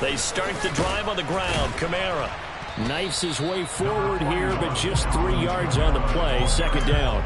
They start the drive on the ground. Kamara knifes his way forward here, but just 3 yards on the play. Second down.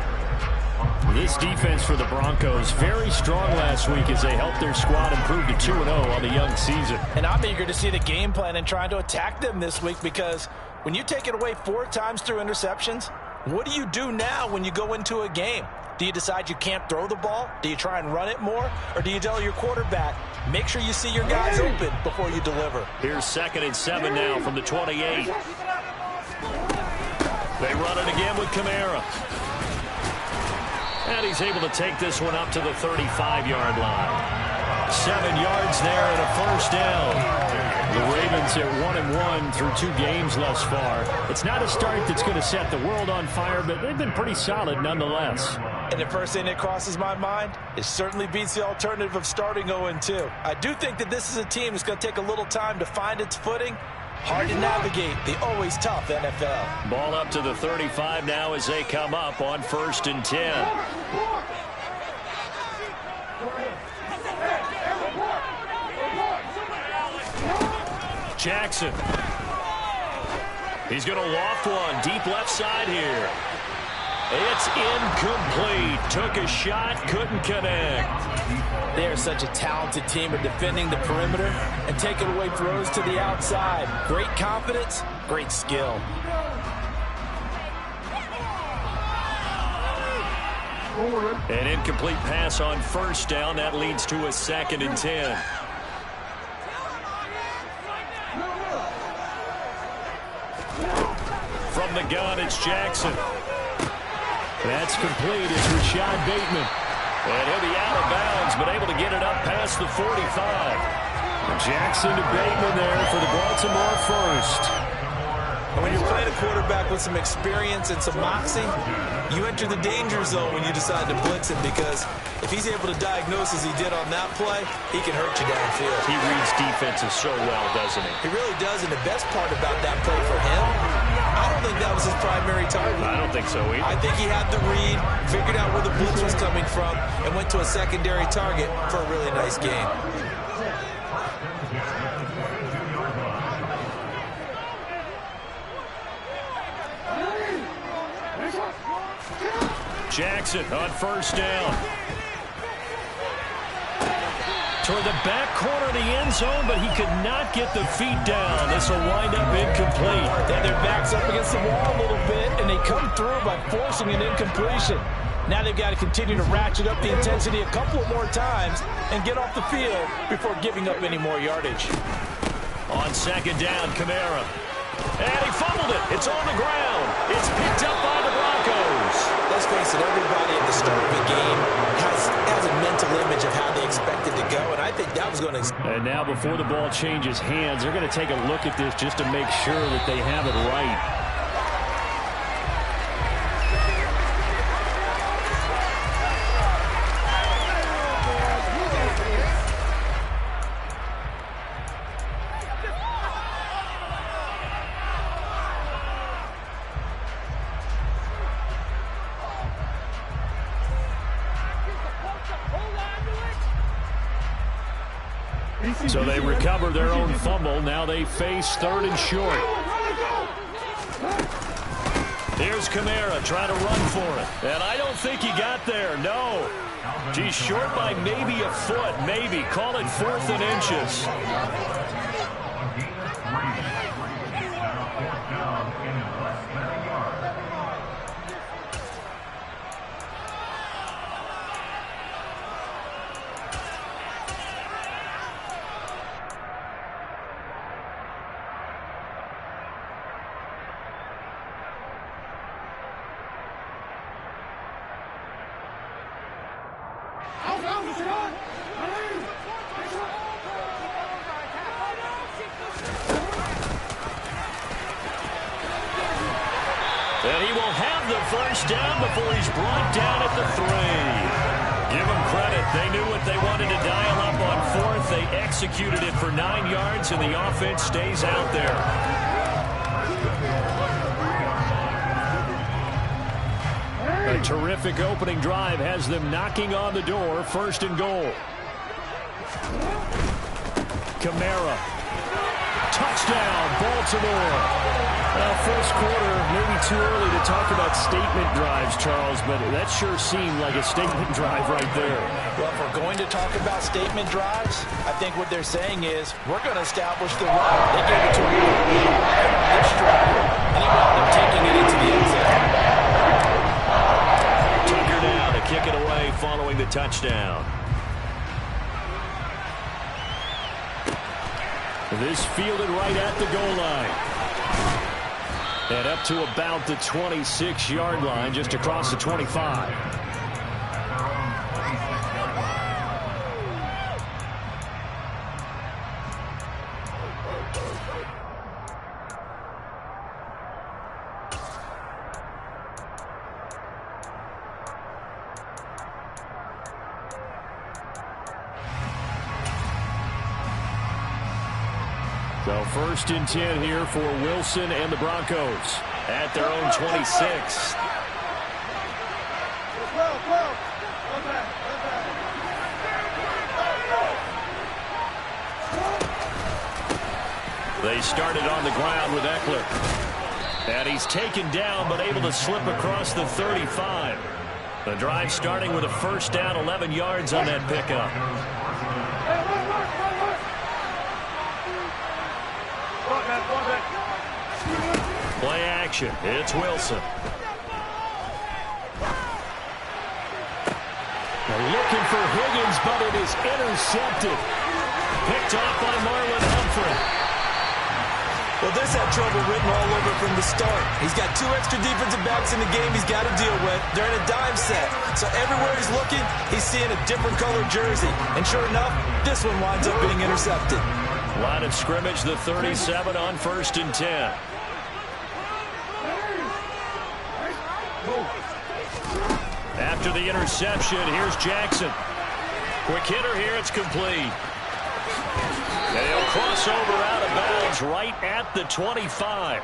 This defense for the Broncos, very strong last week as they helped their squad improve to 2-0 on the young season. And I'm eager to see the game plan and trying to attack them this week, because when you take it away 4 times through interceptions, what do you do now when you go into a game? Do you decide you can't throw the ball? Do you try and run it more? Or do you tell your quarterback, make sure you see your guys open before you deliver? Here's 2nd and 7 now from the 28. They run it again with Kamara. And he's able to take this one up to the 35-yard line. 7 yards there and a first down. The Ravens are 1-1 through 2 games thus far. It's not a start that's going to set the world on fire, but they've been pretty solid nonetheless. And the first thing that crosses my mind, it certainly beats the alternative of starting 0-2. I do think that this is a team that's going to take a little time to find its footing. Hard to navigate the always tough NFL. Ball up to the 35 now as they come up on 1st and 10. Jackson. He's going to loft one deep left side here. It's incomplete. Took a shot, couldn't connect. They are such a talented team at defending the perimeter and taking away throws to the outside. Great confidence, great skill. An incomplete pass on 1st down. That leads to a 2nd and 10. From the gun, it's Jackson. That's complete. It's Rashad Bateman. And he'll be out of bounds, but able to get it up past the 45. Jackson to Bateman there for the Baltimore first. And when you're playing a quarterback with some experience and some moxie, you enter the danger zone when you decide to blitz him, because if he's able to diagnose as he did on that play, he can hurt you downfield. He reads defenses so well, doesn't he? He really does, and the best part about that play for him, I don't think that was his primary target. I don't think so either. I think he had the read, figured out where the blitz was coming from, and went to a secondary target for a really nice game. Jackson on 1st down. Toward the back corner of the end zone, but he could not get the feet down. This will wind up incomplete. And their back's up against the wall a little bit, and they come through by forcing an incompletion. Now they've got to continue to ratchet up the intensity a couple of more times and get off the field before giving up any more yardage. On 2nd down, Kamara. And he fumbled it. It's on the ground. It's picked up by the Broncos. Let's face it, everybody at the start of the game has a mental image of how they expected to go, and I think that was going to... And now before the ball changes hands, they're going to take a look at this just to make sure that they have it right. So they recover their own fumble. Now they face 3rd and short. Here's Kamara trying to run for it. And I don't think he got there. No. He's short by maybe a foot. Maybe. Call it 4th and inches. And he will have the first down before he's brought down at the 3. Give them credit. They knew what they wanted to dial up on 4th. They executed it for 9 yards, and the offense stays out there. A terrific opening drive has them knocking on the door. 1st and goal. Kamara. touchdown, Baltimore. Well, first quarter, maybe too early to talk about statement drives, Charles, but that sure seemed like a statement drive right there. Well, if we're going to talk about statement drives, I think what they're saying is we're going to establish the run. They gave it to him this drive, and he wound up taking it into the end zone. Tucker now to kick it away following the touchdown. This fielded right at the goal line. And up to about the 26-yard line, just across the 25. So first and 10 here for Wilson and the Broncos at their own 26. They started on the ground with Eckler. And he's taken down but able to slip across the 35. The drive starting with a first down, 11 yards on that pickup. Play action. It's Wilson. They're looking for Higgins, but it is intercepted. Picked off by Marlon Humphrey. Well, this had trouble written all over from the start. He's got 2 extra defensive backs in the game he's got to deal with. They're in a dime set. So everywhere he's looking, he's seeing a different colored jersey. And sure enough, this one winds up being intercepted. Line of scrimmage, the 37 on first and 10. After the interception, here's Jackson. Quick hitter here, it's complete. And he'll cross over out of bounds right at the 25.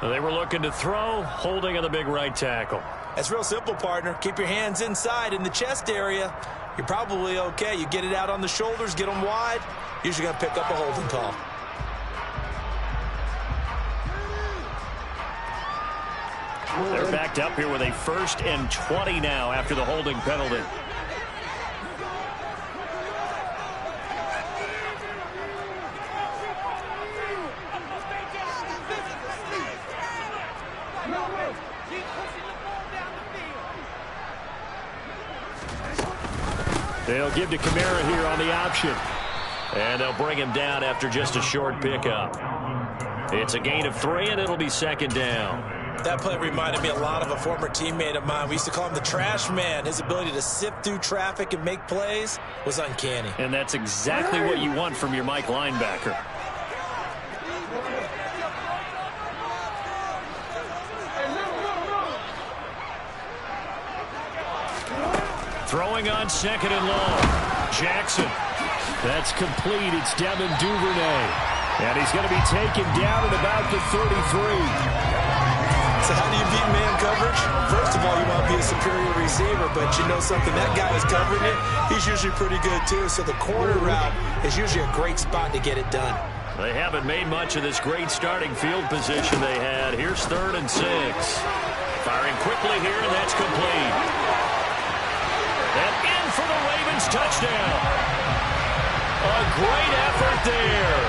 They were looking to throw, holding on the big right tackle. That's real simple, partner. Keep your hands inside in the chest area. You're probably okay. You get it out on the shoulders, get them wide. Usually going to pick up a holding call. They're backed up here with a first and 20 now after the holding penalty. They'll give to Kamara here on the option. And they'll bring him down after just a short pickup. It's a gain of 3, and it'll be second down. That play reminded me a lot of a former teammate of mine. We used to call him the trash man. His ability to sift through traffic and make plays was uncanny. And that's exactly what you want from your Mike linebacker. Throwing on second and long. Jackson. That's complete. It's Devin Duvernay. And he's going to be taken down at about the 33. So how do you beat man coverage? First of all, you want to be a superior receiver, but you know something, that guy is covering it. He's usually pretty good, too. So the corner route is usually a great spot to get it done. They haven't made much of this great starting field position they had. Here's 3rd and 6. Firing quickly here, and that's complete. And in for the Ravens touchdown. A great effort there.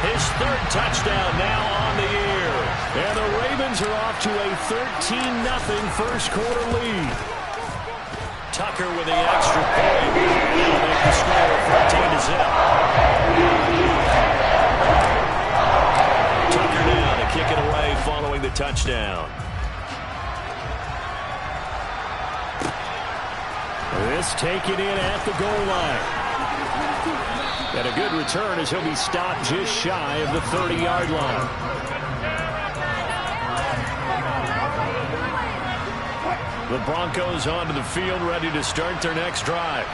His 3rd touchdown now on the year. And the Ravens are off to a 13-0 first quarter lead. Tucker with the extra point. That'll make the score 14-0. Tucker now to kick it away following the touchdown. This taken in at the goal line. And a good return as he'll be stopped just shy of the 30-yard line. The Broncos onto the field, ready to start their next drive.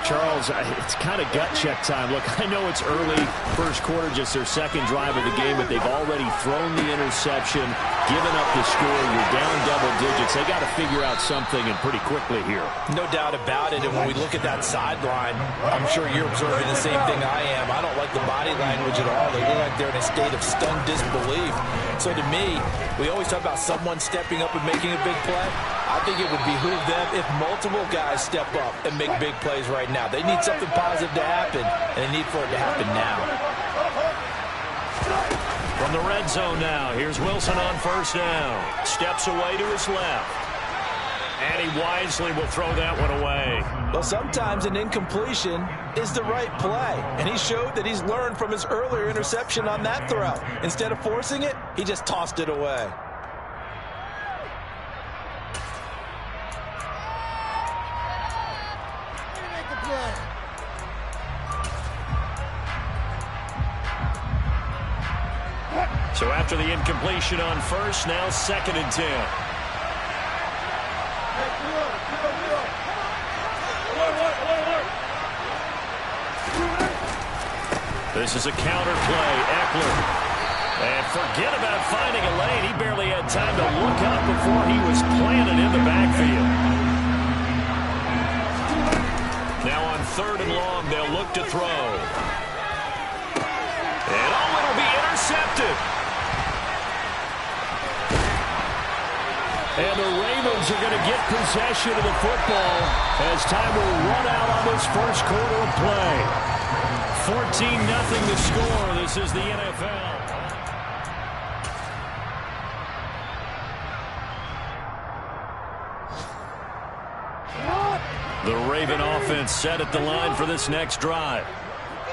Charles, it's kind of gut check time. Look, I know it's early, first quarter, just their second drive of the game, but they've already thrown the interception. given up the score. You're down double digits. They got to figure out something, and pretty quickly here. No doubt about it. And when we look at that sideline, I'm sure you're observing the same thing I am. I don't like the body language at all. They look like they're in a state of stunned disbelief. So to me, we always talk about someone stepping up and making a big play. I think it would behoove them if multiple guys step up and make big plays right now. They need something positive to happen, and they need for it to happen now. From the red zone now, here's Wilson on first down. Steps away to his left. And he wisely will throw that one away. Well, sometimes an incompletion is the right play. And he showed that he's learned from his earlier interception on that throw. Instead of forcing it, he just tossed it away. So after the incompletion on first, now 2nd and 10. This is a counter play. Eckler. And forget about finding a lane. He barely had time to look up before he was planted in the backfield. Now on 3rd and long, they'll look to throw. And it'll be intercepted. And the Ravens are going to get possession of the football as time will run out on this first quarter of play. 14-0 the score. This is the NFL. The Raven offense set at the line for this next drive.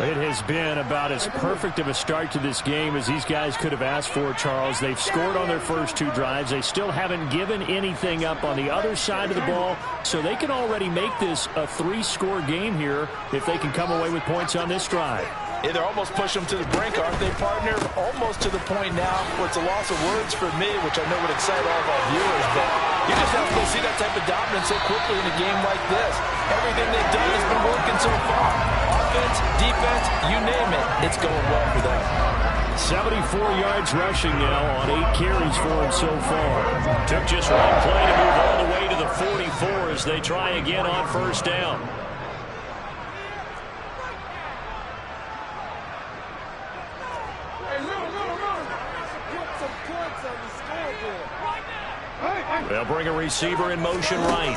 It has been about as perfect of a start to this game as these guys could have asked for, Charles. They've scored on their first 2 drives. They still haven't given anything up on the other side of the ball, so they can already make this a 3-score game here if they can come away with points on this drive. Yeah, they're almost pushing them to the brink, aren't they, partner? Almost to the point now where it's a loss of words for me, which I know would excite all of our viewers, but you just have to go see that type of dominance so quickly in a game like this. Everything they've done has been working so far. Offense, defense, you name it, it's going well for them. 74 yards rushing now on 8 carries for him so far. Took just one play to move all the way to the 44 as they try again on first down. They'll bring a receiver in motion right.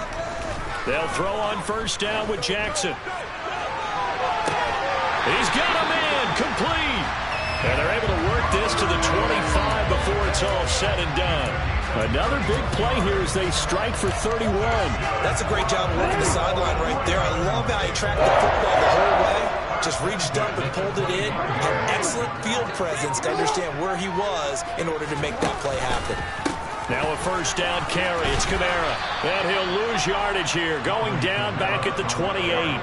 They'll throw on first down with Jackson. He's got a man complete. And they're able to work this to the 25 before it's all said and done. Another big play here as they strike for 31. That's a great job of working the sideline right there. I love how he tracked the football the whole way. Just reached up and pulled it in. Had excellent field presence to understand where he was in order to make that play happen. Now a first down carry. It's Kamara. And he'll lose yardage here. Going down back at the 28.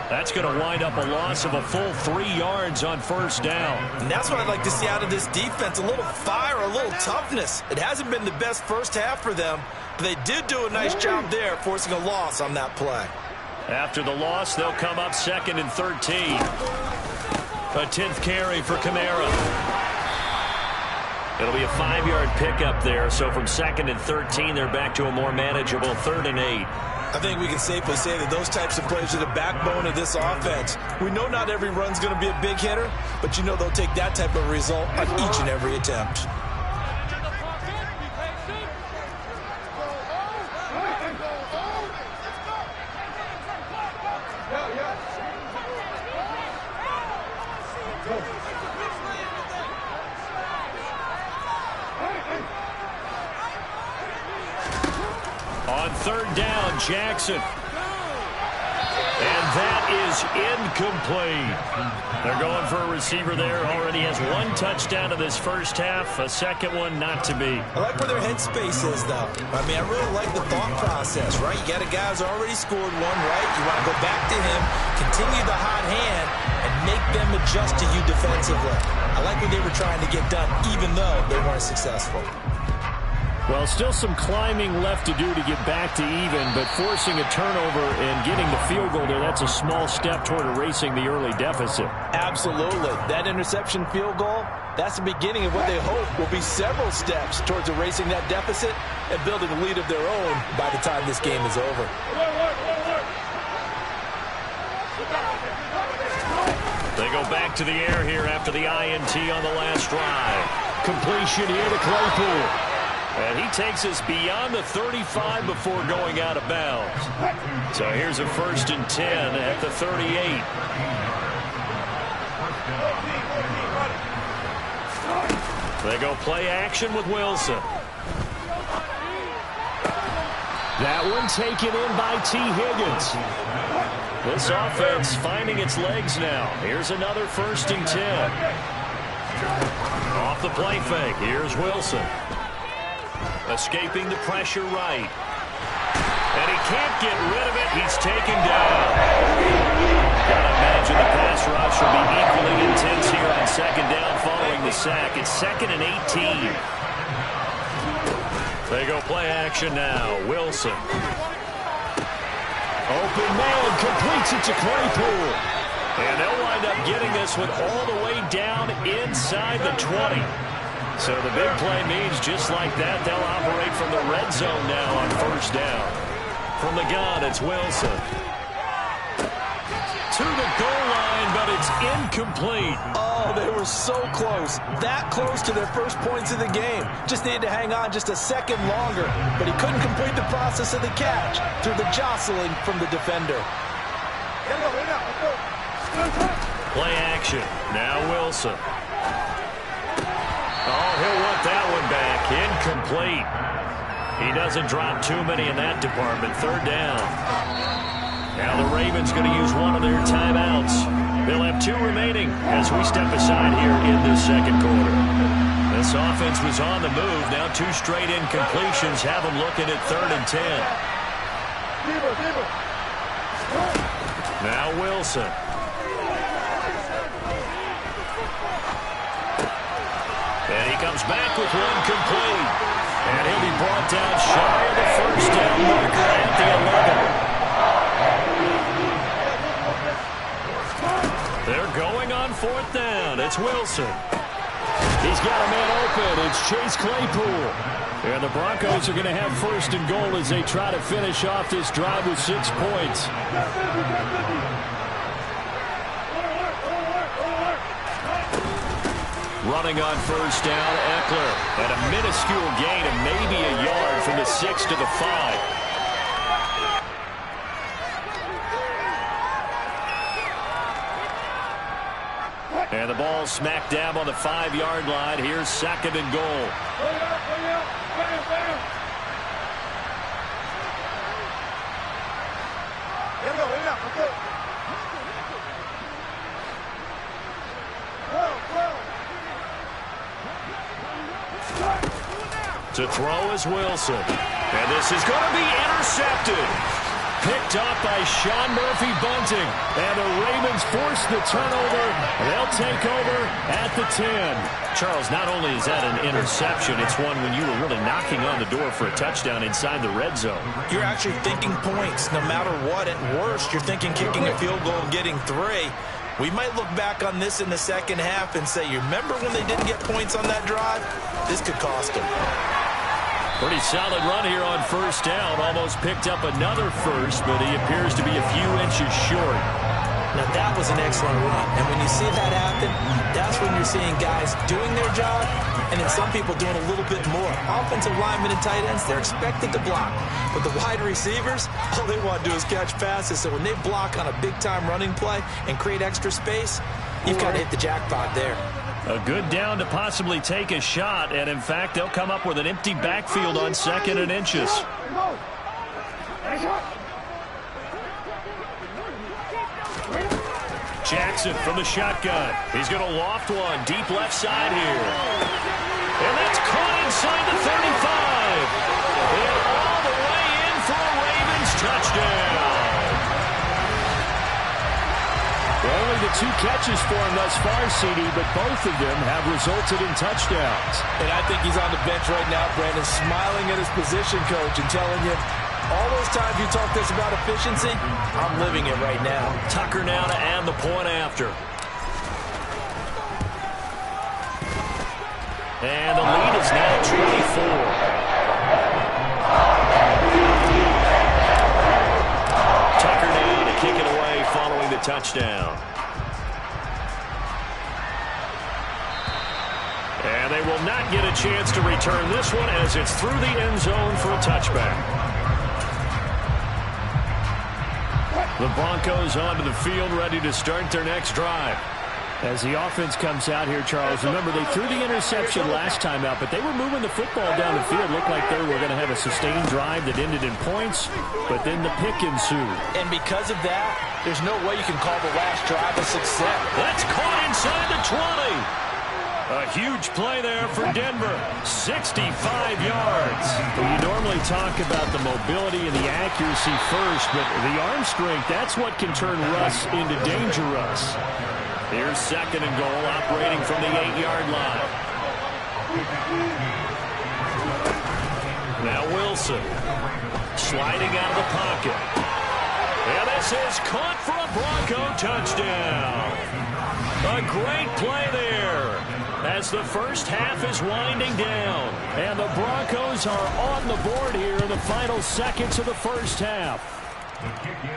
That's going to wind up a loss of a full 3 yards on first down. And that's what I'd like to see out of this defense. A little fire, a little toughness. It hasn't been the best first half for them, but they did do a nice job there, forcing a loss on that play. After the loss, they'll come up 2nd and 13. A 10th carry for Kamara. It'll be a 5-yard pickup there, so from 2nd and 13, they're back to a more manageable 3rd and 8. I think we can safely say that those types of plays are the backbone of this offense. We know not every run's going to be a big hitter, but you know they'll take that type of result on each and every attempt. On 3rd down, Jackson. And that is incomplete. They're going for a receiver there. Already has 1 touchdown in this first half. A second one not to be. I like where their headspace is, though. I mean, I really like the thought process, right? You got a guy who's already scored 1, right? You want to go back to him, continue the hot hand, and make them adjust to you defensively. I like what they were trying to get done, even though they weren't successful. Well, still some climbing left to do to get back to even, but forcing a turnover and getting the field goal there, that's a small step toward erasing the early deficit. Absolutely. That interception field goal, that's the beginning of what they hope will be several steps towards erasing that deficit and building a lead of their own by the time this game is over. They go back to the air here after the INT on the last drive. Completion here to Claypool. And he takes us beyond the 35 before going out of bounds. So here's a 1st and 10 at the 38. They go play action with Wilson. That one taken in by T. Higgins. This offense finding its legs now. Here's another 1st and 10. Off the play fake. Here's Wilson. Escaping the pressure right. And he can't get rid of it. He's taken down. Gotta imagine the pass rush will be equally intense here on 2nd down following the sack. It's 2nd and 18. They go play action now. Wilson. Open man, completes it to Claypool. And they'll wind up getting this one all the way down inside the 20. So the big play means just like that, they'll operate from the red zone now on 1st down. From the gun, it's Wilson. To the goal line, but it's incomplete. Oh, they were so close. That close to their first points of the game. Just needed to hang on just a second longer. But he couldn't complete the process of the catch through the jostling from the defender. Play action. Now Wilson. Oh, he'll want that one back. Incomplete. He doesn't drop too many in that department. 3rd down. Now the Ravens going to use one of their timeouts. They'll have 2 remaining as we step aside here in this 2nd quarter. This offense was on the move. Now 2 straight incompletions have them looking at 3rd and 10. Now Wilson. And he comes back with one complete. And he'll be brought down shy of the 1st down marker at the 11. They're going on 4th down. It's Wilson. He's got a man open. It's Chase Claypool. And the Broncos are going to have 1st and goal as they try to finish off this drive with 6 points. Running on 1st down, Eckler. At a minuscule gain of maybe a yard from the 6 to the 5. And the ball smack dab on the 5-yard line. Here's 2nd and goal. To throw is Wilson. And this is going to be intercepted. Picked up by Sean Murphy-Bunting. And the Ravens force the turnover. They'll take over at the 10. Charles, not only is that an interception, it's one when you were really knocking on the door for a touchdown inside the red zone. You're actually thinking points no matter what. At worst, you're thinking kicking a field goal and getting 3. We might look back on this in the 2nd half and say, you remember when they didn't get points on that drive? This could cost them. Pretty solid run here on 1st down. Almost picked up another 1st, but he appears to be a few inches short. Now, that was an excellent run. And when you see that happen, that's when you're seeing guys doing their job and then some people doing a little bit more. Offensive linemen and tight ends, they're expected to block. But the wide receivers, all they want to do is catch passes. So when they block on a big-time running play and create extra space, you've got to hit the jackpot there. A good down to possibly take a shot, and in fact, they'll come up with an empty backfield on 2nd and inches. Jackson from the shotgun. He's going to loft one deep left side here. And that's caught inside the 35. And all the way in for a Ravens touchdown. Only to 2 catches for him thus far, CD, but both of them have resulted in touchdowns. And I think he's on the bench right now, Brandon, smiling at his position coach and telling him, all those times you talk to us about efficiency, I'm living it right now. Tucker now to add the point after. And the lead is now 24. Tucker now to kick it away following the touchdown. And they will not get a chance to return this one as it's through the end zone for a touchback. The Broncos onto the field, ready to start their next drive. As the offense comes out here, Charles, remember they threw the interception last time out, but they were moving the football down the field. Looked like they were going to have a sustained drive that ended in points, but then the pick ensued. And because of that, there's no way you can call the last drive a success. That's caught inside the 20. A huge play there for Denver. 65 yards. Well, you normally talk about the mobility and the accuracy first, but the arm strength, that's what can turn Russ into Danger Russ. Here's 2nd and goal, operating from the 8-yard line. Now Wilson, sliding out of the pocket. And this is caught for a Bronco touchdown. A great play there as the first half is winding down. And the Broncos are on the board here in the final seconds of the first half.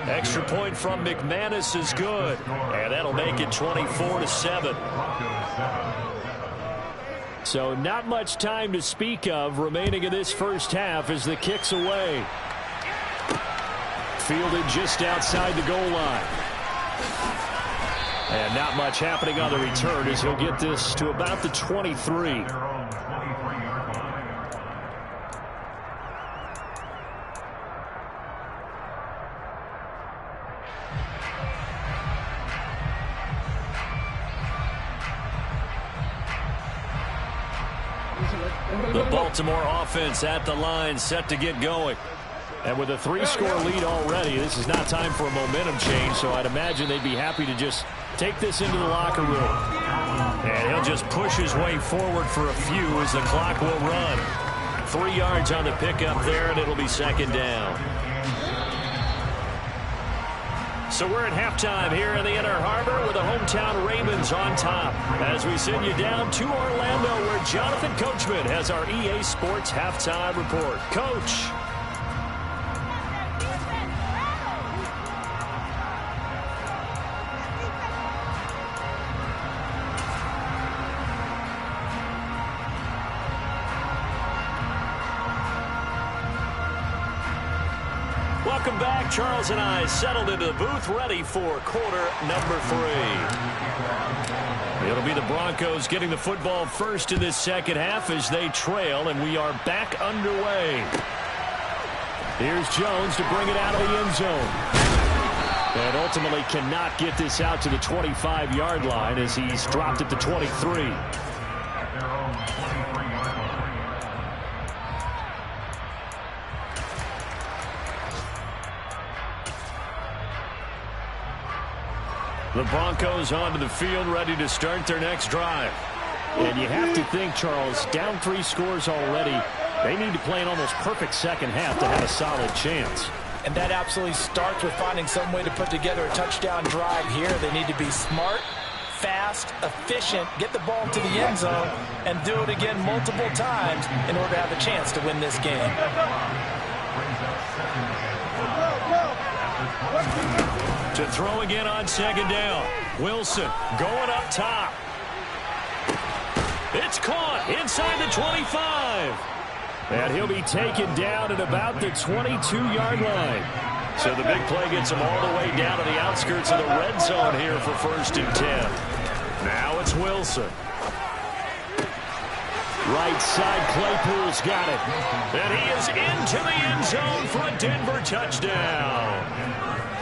Extra point from McManus is good, and that'll make it 24-7. So not much time to speak of remaining in this first half as the kick's away. Fielded just outside the goal line. And not much happening on the return as he'll get this to about the 23. The Baltimore offense at the line, set to get going. And with a 3-score lead already, this is not time for a momentum change, so I'd imagine they'd be happy to just take this into the locker room. And he'll just push his way forward for a few as the clock will run. 3 yards on the pickup there, and it'll be 2nd down. So we're at halftime here in the Inner Harbor with the hometown Ravens on top. As we send you down to Orlando where Jonathan Coachman has our EA Sports halftime report. Coach. Welcome back. Charles and I settled into the booth, ready for quarter number 3. It'll be the Broncos getting the football first in this second half as they trail, and we are back underway. Here's Jones to bring it out of the end zone. And ultimately cannot get this out to the 25-yard line as he's dropped at the 23. The Broncos onto the field, ready to start their next drive. And you have to think, Charles, down 3 scores already. They need to play an almost perfect second half to have a solid chance. And that absolutely starts with finding some way to put together a touchdown drive here. They need to be smart, fast, efficient, get the ball to the end zone, and do it again multiple times in order to have a chance to win this game. To throw again on 2nd down. Wilson going up top. It's caught inside the 25. And he'll be taken down at about the 22-yard line. So the big play gets him all the way down to the outskirts of the red zone here for 1st and 10. Now it's Wilson. Right side, Claypool's got it. And he is into the end zone for a Denver touchdown.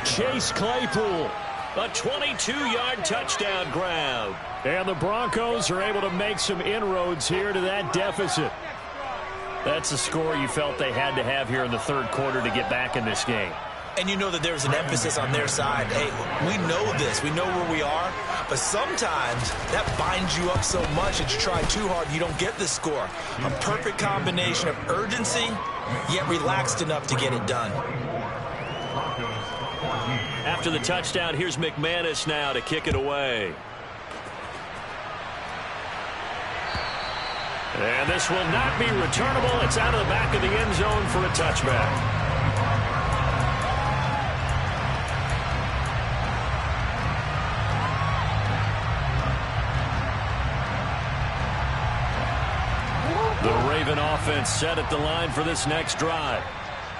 Chase Claypool, a 22-yard touchdown grab. And the Broncos are able to make some inroads here to that deficit. That's the score you felt they had to have here in the 3rd quarter to get back in this game. And you know that there's an emphasis on their side. Hey, we know this. We know where we are. But sometimes that binds you up so much that you try too hard, you don't get the score. A perfect combination of urgency, yet relaxed enough to get it done. After the touchdown, here's McManus now to kick it away. And this will not be returnable. It's out of the back of the end zone for a touchback. The Raven offense set at the line for this next drive.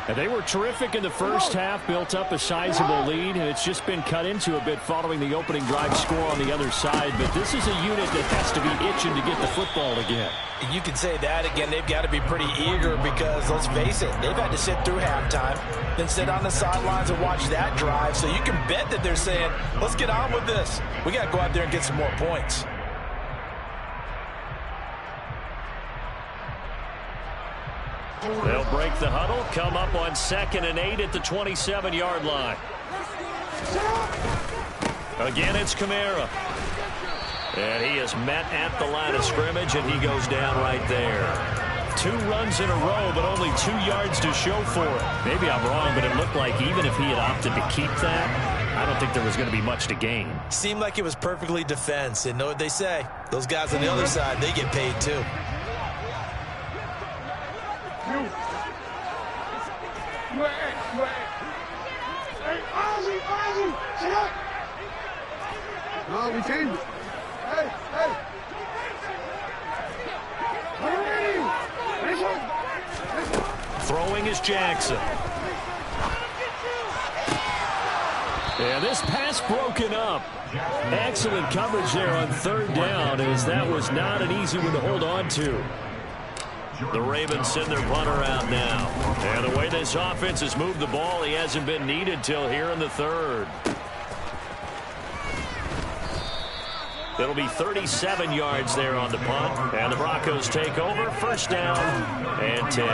And they were terrific in the first half, built up a sizable lead, and it's just been cut into a bit following the opening drive score on the other side. But this is a unit that has to be itching to get the football again. You can say that again. They've got to be pretty eager because, let's face it, they've had to sit through halftime, then sit on the sidelines and watch that drive. So you can bet that they're saying, let's get on with this. We got to go out there and get some more points. They'll break the huddle, come up on 2nd and 8 at the 27-yard line. Again, it's Kamara. And he is met at the line of scrimmage, and he goes down right there. 2 runs in a row, but only 2 yards to show for it. Maybe I'm wrong, but it looked like even if he had opted to keep that, I don't think there was going to be much to gain. Seemed like it was perfectly defense. And know what they say? Those guys on the other side, they get paid too. No, we change. Hey, hey. Throwing is Jackson. And this pass broken up. Excellent coverage there on 3rd down, as that was not an easy one to hold on to. The Ravens send their punter out now. And the way this offense has moved the ball, he hasn't been needed till here in the 3rd. It'll be 37 yards there on the punt. And the Broncos take over. 1st down and 10.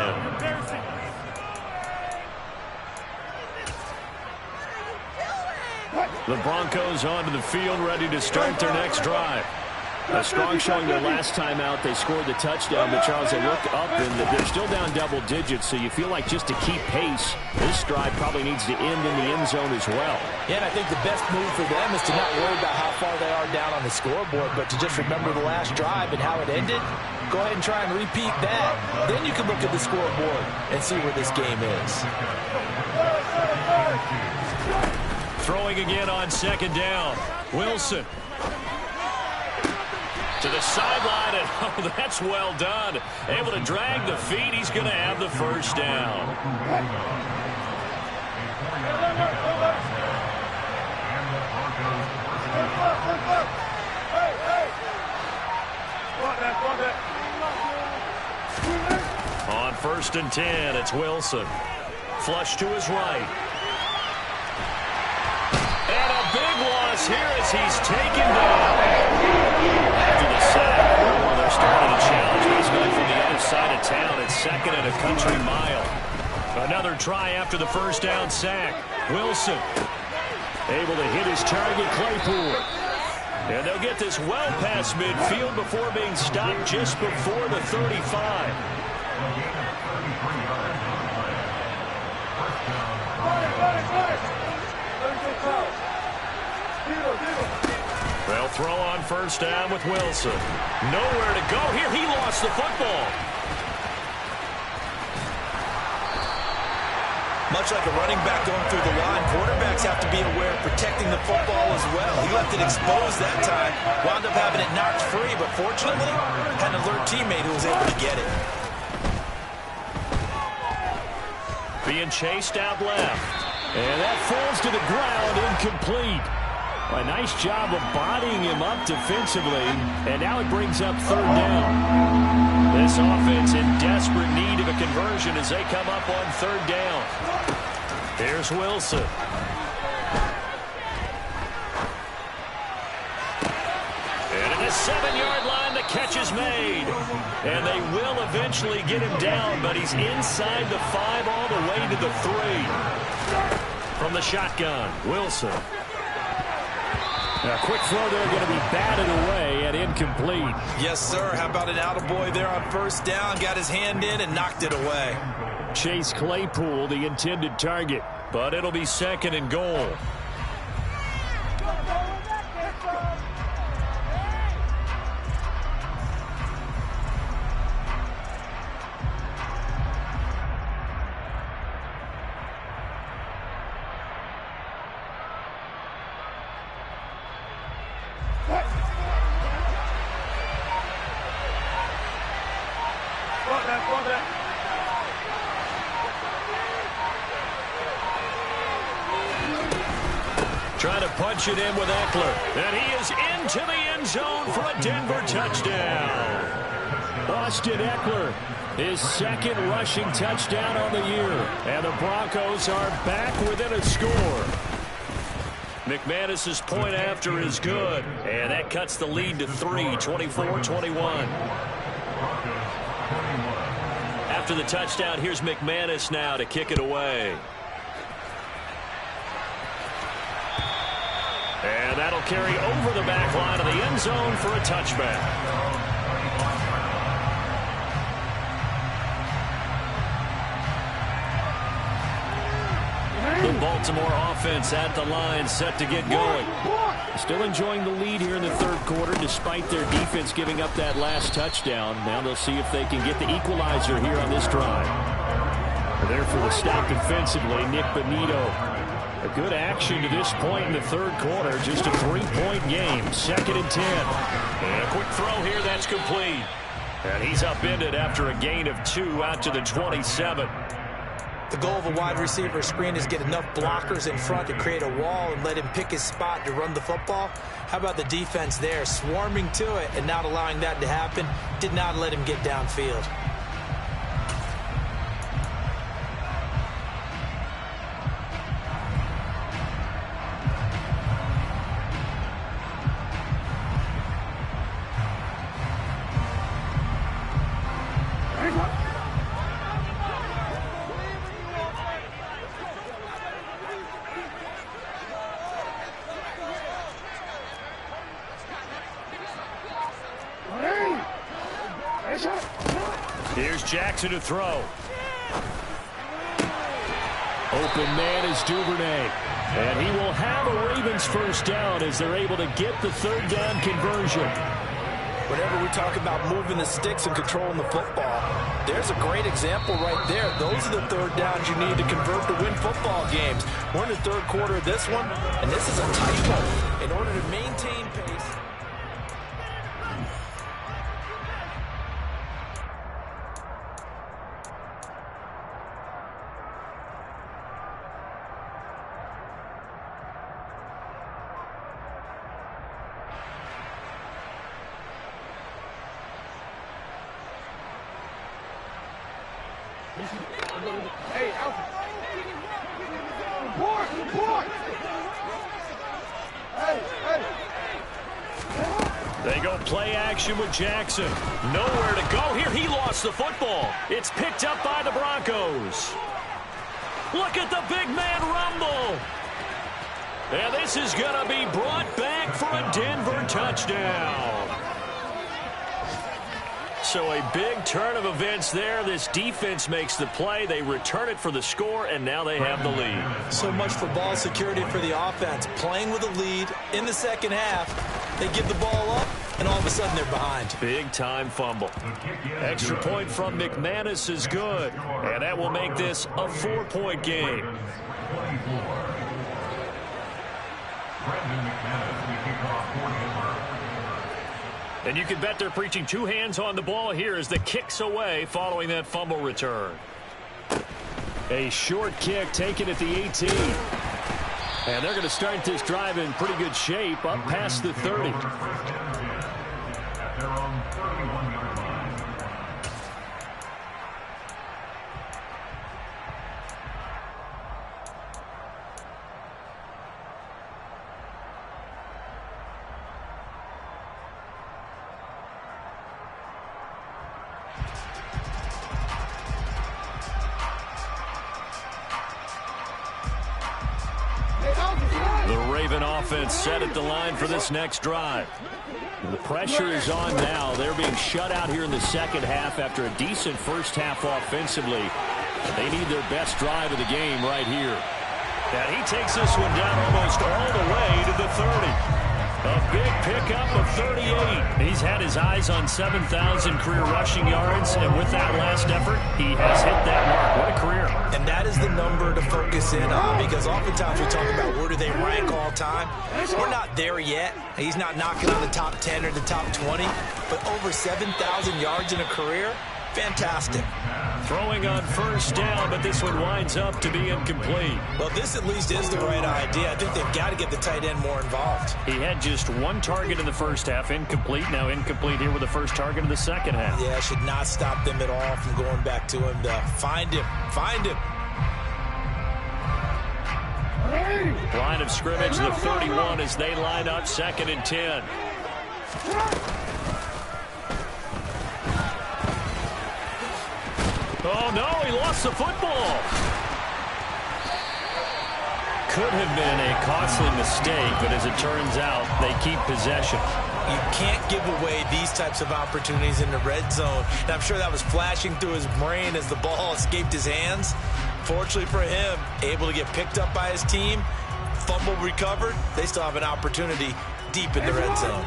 The Broncos onto the field, ready to start their next drive. A strong showing their last time out. They scored the touchdown, but Charles, they look up and they're still down double digits, so you feel like just to keep pace, this drive probably needs to end in the end zone as well. Yeah, and I think the best move for them is to not worry about how far they are down on the scoreboard, but to just remember the last drive and how it ended. Go ahead and try and repeat that. Then you can look at the scoreboard and see where this game is. Throwing again on 2nd down. Wilson. To the sideline, and oh, that's well done. Able to drag the feet. He's going to have the 1st down. On 1st and 10, it's Wilson. Flush to his right. And a big loss here as he's taken down. After the sack, well, they're starting to challenge this guy from the other side of town. It's 2nd and a country mile. Another try after the 1st down sack. Wilson able to hit his target, Claypool. And they'll get this well past midfield before being stopped just before the 35. They'll throw on 1st down with Wilson. Nowhere to go here. He lost the football. Much like a running back going through the line, quarterbacks have to be aware of protecting the football as well. He left it exposed that time, wound up having it knocked free, but fortunately, had an alert teammate who was able to get it. Being chased out left. And that falls to the ground, incomplete. A nice job of bodying him up defensively, and now it brings up 3rd down. This offense in desperate need of a conversion as they come up on 3rd down. Here's Wilson. And at the 7-yard line, the catch is made. And they will eventually get him down, but he's inside the 5 all the way to the 3. from the shotgun. Wilson. A quick throw there, going to be batted away and incomplete. Yes, sir. How about an attaboy there on first down? Got his hand in and knocked it away. Chase Claypool, the intended target, but it'll be 2nd and goal. Trying to punch it in with Eckler. And he is into the end zone for a Denver touchdown. Austin Eckler, his 2nd rushing touchdown on the year. And the Broncos are back within a score. McManus's point after is good. And that cuts the lead to 3, 24-21. After the touchdown, here's McManus now to kick it away. And that'll carry over the back line of the end zone for a touchback. The Baltimore offense at the line, set to get going. Still enjoying the lead here in the 3rd quarter, despite their defense giving up that last touchdown. Now they'll see if they can get the equalizer here on this drive. There for the stop defensively, Nick Bonito. A good action to this point in the 3rd quarter. Just a 3-point game. 2nd and 10. And a quick throw here. That's complete. And he's upended after a gain of 2 out to the 27. The goal of a wide receiver screen is get enough blockers in front to create a wall and let him pick his spot to run the football. How about the defense there? Swarming to it and not allowing that to happen. Did not let him get downfield. Here's Jackson to throw. Open man is Duvernay. And he will have a Ravens first down as they're able to get the 3rd down conversion. Whenever we talk about moving the sticks and controlling the football, there's a great example right there. Those are the 3rd downs you need to convert to win football games. We're in the 3rd quarter of this one, and this is a tight one. In order to maintain pace. Hey, Alpha. Report! Hey! They go play action with Jackson. Nowhere to go here. He lost the football. It's picked up by the Broncos. Look at the big man rumble. And this is going to be brought back for a Denver touchdown. So a big turn of events there. This defense makes the play. They return it for the score, and now they have the lead. So much for ball security for the offense. Playing with a lead in the 2nd half. They give the ball up, and all of a sudden they're behind. Big-time fumble. Extra point from McManus is good, and that will make this a 4-point game. And you can bet they're preaching 2 hands on the ball here as the kick's away following that fumble return. A short kick taken at the 18. And they're going to start this drive in pretty good shape up past the 30. Raven offense set at the line for this next drive. The pressure is on now. They're being shut out here in the second half after a decent first half offensively. They need their best drive of the game right here. And he takes this one down almost all the way to the 30. A big pickup of 38. He's had his eyes on 7,000 career rushing yards, and with that last effort, he has hit that mark. What a career. And that is the number to focus in on, because oftentimes we talk about where do they rank all time. We're not there yet. He's not knocking on the top 10 or the top 20, but over 7,000 yards in a career, fantastic. Throwing on first down, but this one winds up to be incomplete. Well, this at least is the right idea. I think they've got to get the tight end more involved. He had just one target in the first half, incomplete. Now incomplete here with the first target of the second half. Yeah, should not stop them at all from going back to him to find him. Find him. Line of scrimmage, the 31 as they line up 2nd and 10. Oh, no, he lost the football. Could have been a costly mistake, but as it turns out, they keep possession. You can't give away these types of opportunities in the red zone. And I'm sure that was flashing through his brain as the ball escaped his hands. Fortunately for him, able to get picked up by his team, fumble recovered. They still have an opportunity deep in the red zone.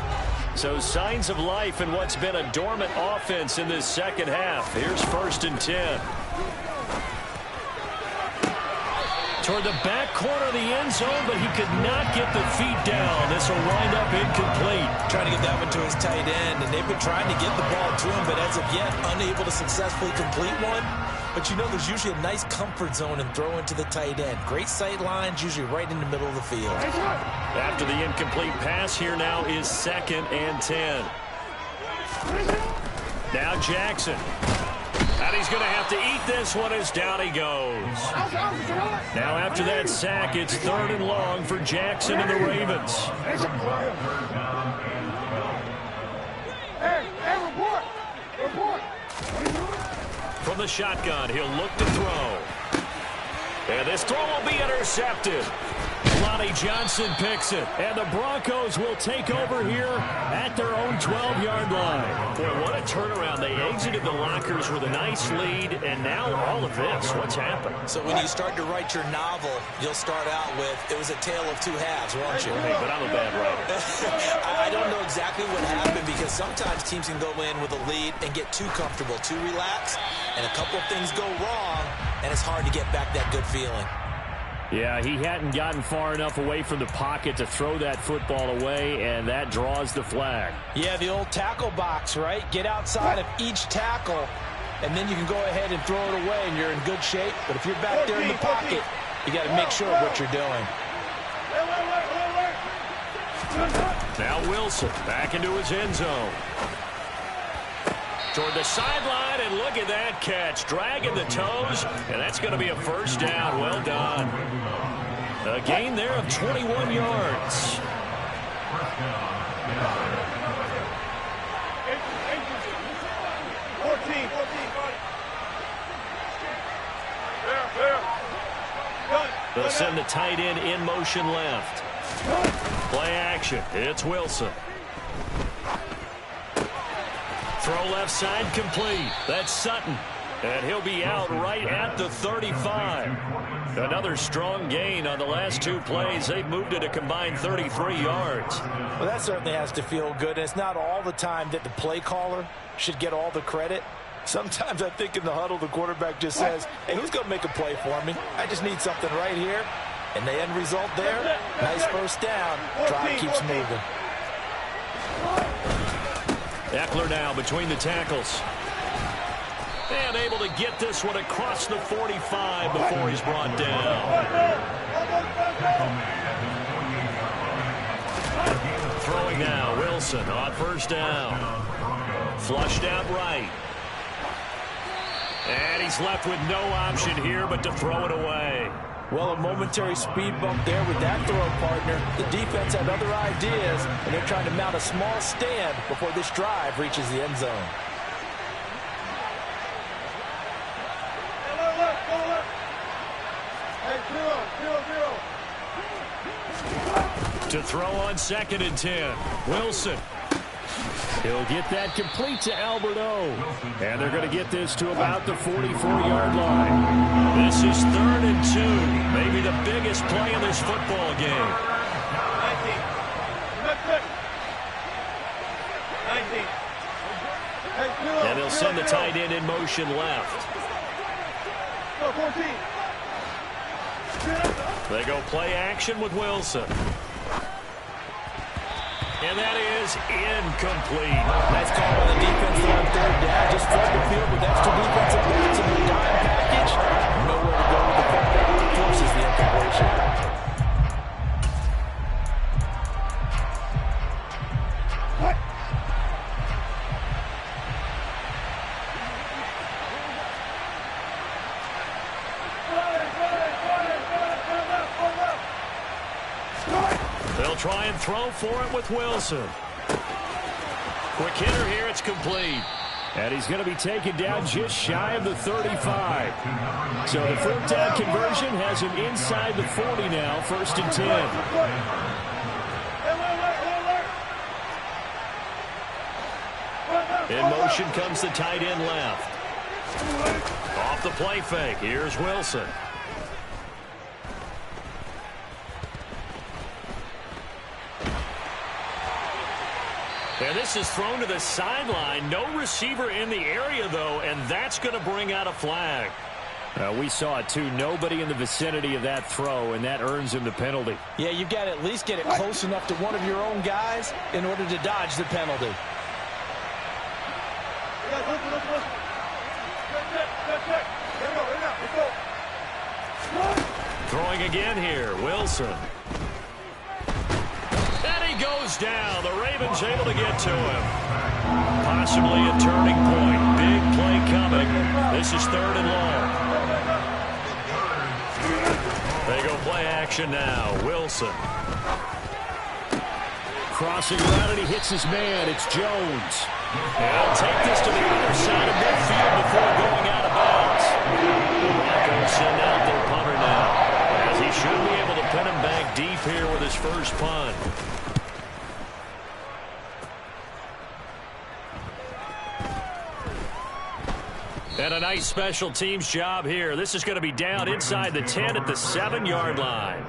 So signs of life in what's been a dormant offense in this second half. Here's 1st and 10. Toward the back corner of the end zone, but he could not get the feet down. This will wind up incomplete. Trying to get that one to his tight end, and they've been trying to get the ball to him, but as of yet, unable to successfully complete one. But you know there's usually a nice comfort zone and throw into the tight end. Great sight lines, usually right in the middle of the field. After the incomplete pass, here now is 2nd and 10. Now Jackson. And he's going to have to eat this one as down he goes. Now after that sack, it's 3rd and long for Jackson and the Ravens. Report. From the shotgun, he'll look to throw. And this throw will be intercepted. Lonnie Johnson picks it. And the Broncos will take over here at their own 12-yard line. Boy, what a turnaround. They exited the lockers with a nice lead, and now all of this. What's happened? So when you start to write your novel, you'll start out with, it was a tale of two halves, won't you? Hey, but I'm a bad writer. I don't know exactly what happened, because sometimes teams can go in with a lead and get too comfortable, too relaxed, and a couple of things go wrong, and it's hard to get back that good feeling. Yeah, he hadn't gotten far enough away from the pocket to throw that football away, and that draws the flag. Yeah, the old tackle box, right? Get outside of each tackle, and then you can go ahead and throw it away, and you're in good shape. But if you're back there in the pocket, you got to make sure of what you're doing. Now Wilson back into his end zone. Toward the sideline, and look at that catch. Dragging the toes, and that's going to be a first down. Well done. A gain there of 21 yards. They'll send the tight end in motion left. Play action. It's Wilson. Throw left side complete. That's Sutton. And he'll be out right at the 35. Another strong gain on the last two plays. They've moved it a combined 33 yards. Well, that certainly has to feel good. And it's not all the time that the play caller should get all the credit. Sometimes I think in the huddle, the quarterback just says, hey, who's going to make a play for me? I just need something right here. And the end result there, nice first down. Drive keeps moving. Eckler now between the tackles. And able to get this one across the 45 before he's brought down. Throwing now, Wilson on first down. Flushed out right. And he's left with no option here but to throw it away. Well, a momentary speed bump there with that throw partner. The defense had other ideas, and they're trying to mount a small stand before this drive reaches the end zone. Hey, 0-0. To throw on 2nd and 10. Wilson. He'll get that complete to Albert O. And they're going to get this to about the 44-yard line. This is 3rd and 2. Maybe the biggest play in this football game. 19. And they'll send the tight end in motion left. 14. They go play action with Wilson. And that is incomplete. Nice call by the defense there on 3rd down. Just flood the field with extra defensive backs in the dime package. Nowhere to go with the quarterback. Forces the incompletion. They'll try and throw for it with Wilson. Quick hitter here, it's complete. And he's going to be taken down just shy of the 35. So the 4th down conversion has him inside the 40 now, 1st and 10. In motion comes the tight end left. Off the play fake, here's Wilson. And this is thrown to the sideline. No receiver in the area, though, and that's going to bring out a flag. We saw it, too. Nobody in the vicinity of that throw, and that earns him the penalty. Yeah, you've got to at least get it close enough to one of your own guys in order to dodge the penalty. Throwing again here, Wilson. Goes down. The Ravens able to get to him. Possibly a turning point. Big play coming. This is 3rd and long. They go play action now. Wilson. Crossing around and he hits his man. It's Jones. And he'll take this to the other side of midfield before going out of bounds. The Broncos send out their punter now, as he should be able to pin him back deep here with his first punt. And a nice special teams job here. This is going to be down inside the 10 at the 7-yard line.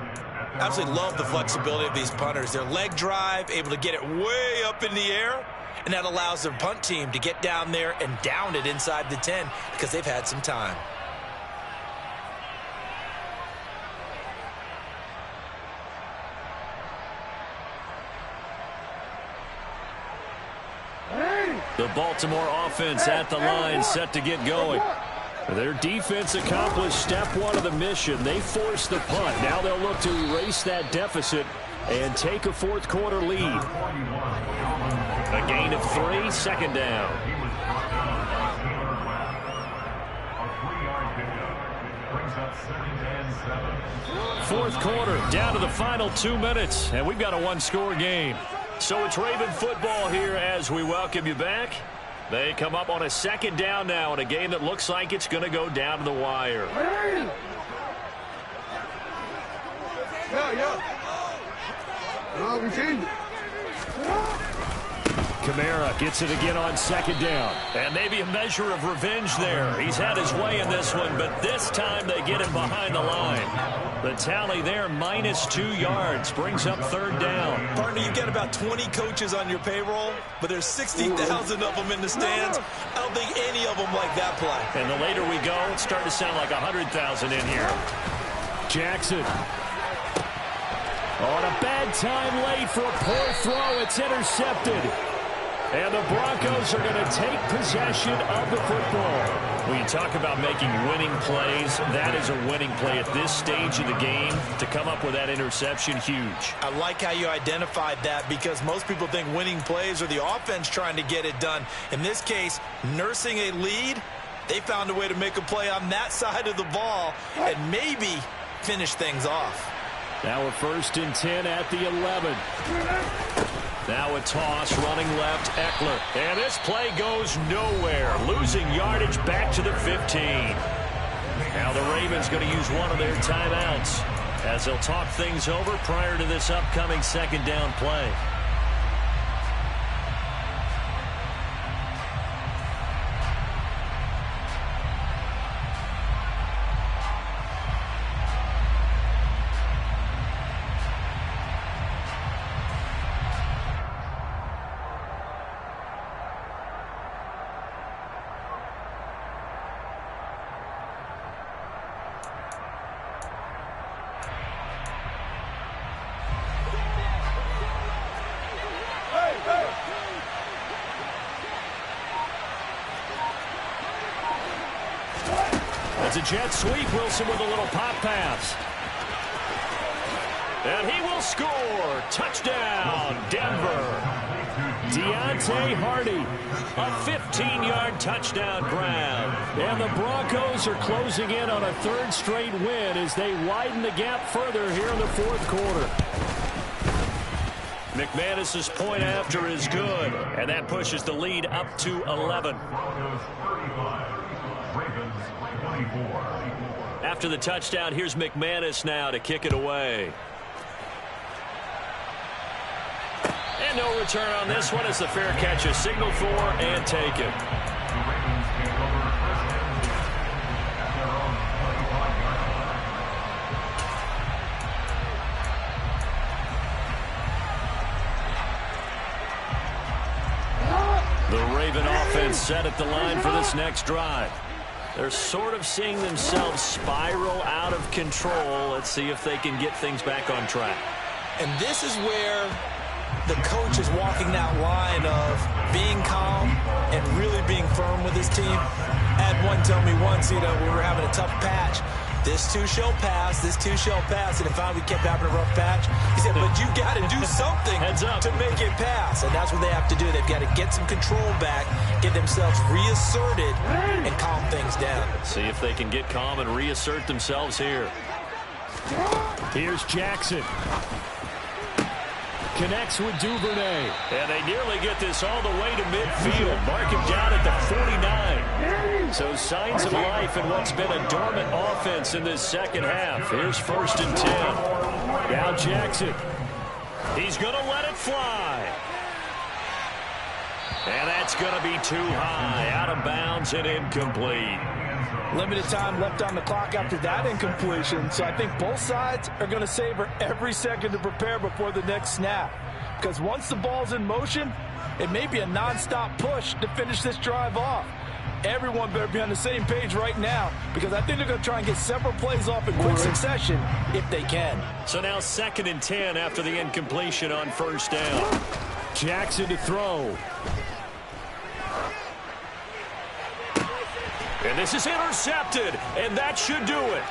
Absolutely love the flexibility of these punters. Their leg drive, able to get it way up in the air, and that allows their punt team to get down there and down it inside the 10 because they've had some time. The Baltimore offense at the line, set to get going. Their defense accomplished step 1 of the mission. They forced the punt. Now they'll look to erase that deficit and take a 4th quarter lead. A gain of 3, 2nd down. Fourth quarter, down to the final 2 minutes, and we've got a 1-score game. So it's Raven football here as we welcome you back. They come up on a 2nd down now in a game that looks like it's going to go down to the wire. Kamara gets it again on 2nd down. And maybe a measure of revenge there. He's had his way in this one, but this time they get him behind the line. The tally there, -2 yards, brings up 3rd down. Partner, you've got about 20 coaches on your payroll, but there's 60,000 of them in the stands. I don't think any of them like that play. And the later we go, it's starting to sound like 100,000 in here. Jackson. On a bad time late for a poor throw. It's intercepted. And the Broncos are going to take possession of the football. When you talk about making winning plays, that is a winning play at this stage of the game. To come up with that interception, huge. I like how you identified that because most people think winning plays are the offense trying to get it done. In this case, nursing a lead, they found a way to make a play on that side of the ball and maybe finish things off. Now a 1st and 10 at the 11. Now a toss, running left, Eckler. And this play goes nowhere. Losing yardage back to the 15. Now the Ravens going to use one of their timeouts. as they'll talk things over prior to this upcoming second down play. It's a jet sweep. Wilson with a little pop pass. And he will score. Touchdown, Denver. Deontay Hardy, a 15-yard touchdown grab. And the Broncos are closing in on a third straight win as they widen the gap further here in the fourth quarter. McManus's point after is good, and that pushes the lead up to 11. After the touchdown, here's McManus now to kick it away. And no return on this one as the fair catch is signaled for and taken. The Raven offense set at the line for this next drive. They're sort of seeing themselves spiral out of control. Let's see if they can get things back on track. And this is where the coach is walking that line of being calm and really being firm with his team. I had one tell me once, we were having a tough patch. This too shall pass, this too shall pass. And if we kept having a rough patch, he said, but you got to do something to make it pass. And that's what they have to do. They've got to get some control back, get themselves reasserted, and calm things down. See if they can get calm and reassert themselves here. Here's Jackson. Connects with Duvernay. And they nearly get this all the way to midfield. Mark him down at the 49. So signs of life in what's been a dormant offense in this second half. Here's 1st and 10. Now Jackson. He's going to let it fly. And that's going to be too high. Out of bounds and incomplete. Limited time left on the clock after that incompletion. So I think both sides are going to savor every second to prepare before the next snap. Because once the ball's in motion, it may be a nonstop push to finish this drive off. Everyone better be on the same page right now, because I think they're going to try and get several plays off in quick succession if they can. So now 2nd and 10 after the incompletion on 1st down. Jackson to throw. And this is intercepted, and that should do it.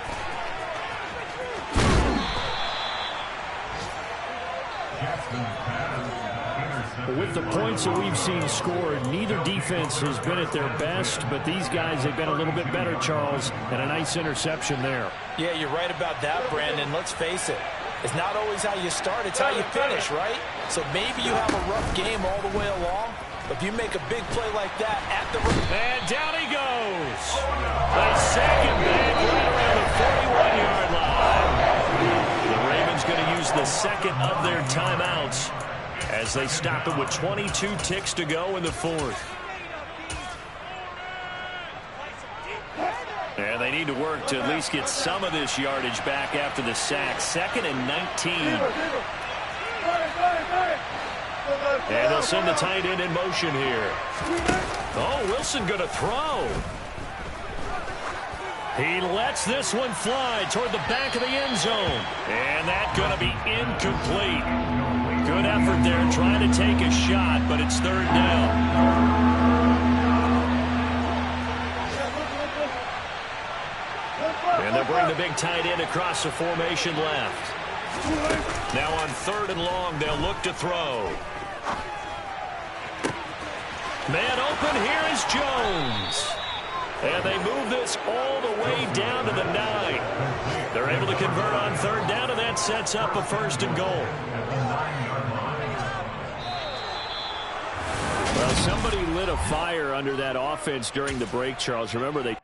With the points that we've seen scored, neither defense has been at their best, but these guys have been a little bit better, Charles, and a nice interception there. Yeah, you're right about that, Brandon. Let's face it. It's not always how you start, it's how you finish, right? So maybe you have a rough game all the way along, but if you make a big play like that at the... And down he goes. They sack him back right around the 41-yard line. The Ravens going to use the second of their timeouts as they stop it with 22 ticks to go in the 4th. And they need to work to at least get some of this yardage back after the sack. 2nd and 19. And they'll send the tight end in motion here. Oh, Wilson going to throw. He lets this one fly toward the back of the end zone. And that's going to be incomplete. Good effort there trying to take a shot, but it's 3rd down. And they'll bring the big tight end across the formation left. Now on 3rd and long, they'll look to throw. Man open, here is Jones. And they move this all the way down to the 9. They're able to convert on 3rd down, and that sets up a 1st and goal. Well, somebody lit a fire under that offense during the break, Charles. Remember, they...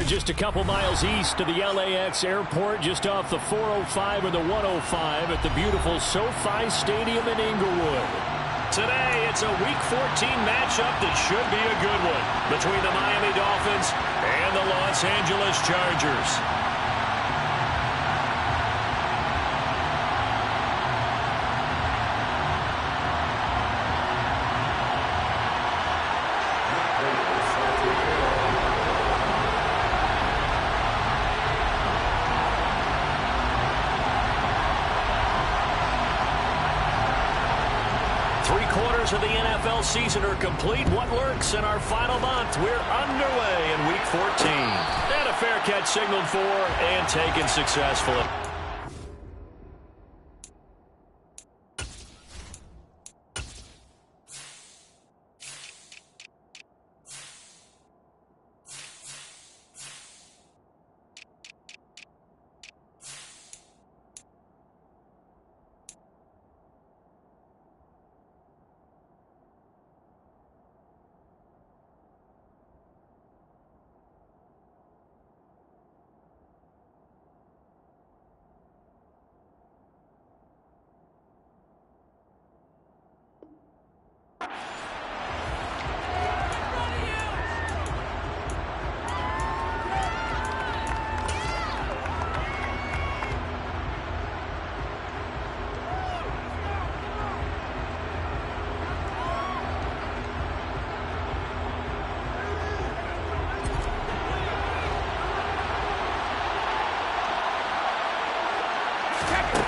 just a couple miles east of the LAX airport, just off the 405 or the 105 at the beautiful SoFi Stadium in Inglewood. Today, it's a Week 14 matchup that should be a good one between the Miami Dolphins and the Los Angeles Chargers. Of the NFL season are complete. What lurks in our final month? We're underway in Week 14. And a fair catch signaled for and taken successfully.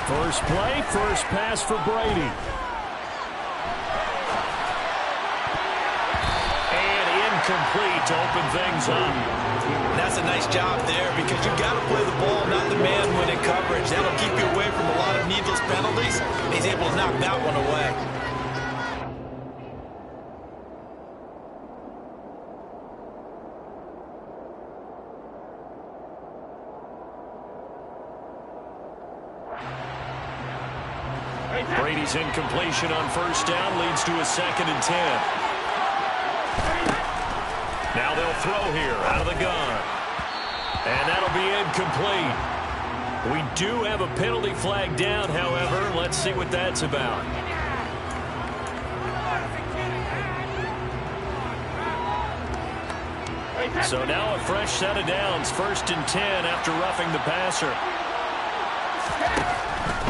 First play, first pass for Brady. And incomplete to open things up. That's a nice job there because you've got to play the ball, not the man when in coverage. That'll keep you away from a lot of needless penalties. He's able to knock that one away. Brady's incompletion on first down leads to a 2nd and 10. Now they'll throw here out of the gun. And that'll be incomplete. We do have a penalty flag down, however. Let's see what that's about. So now a fresh set of downs. 1st and 10 after roughing the passer.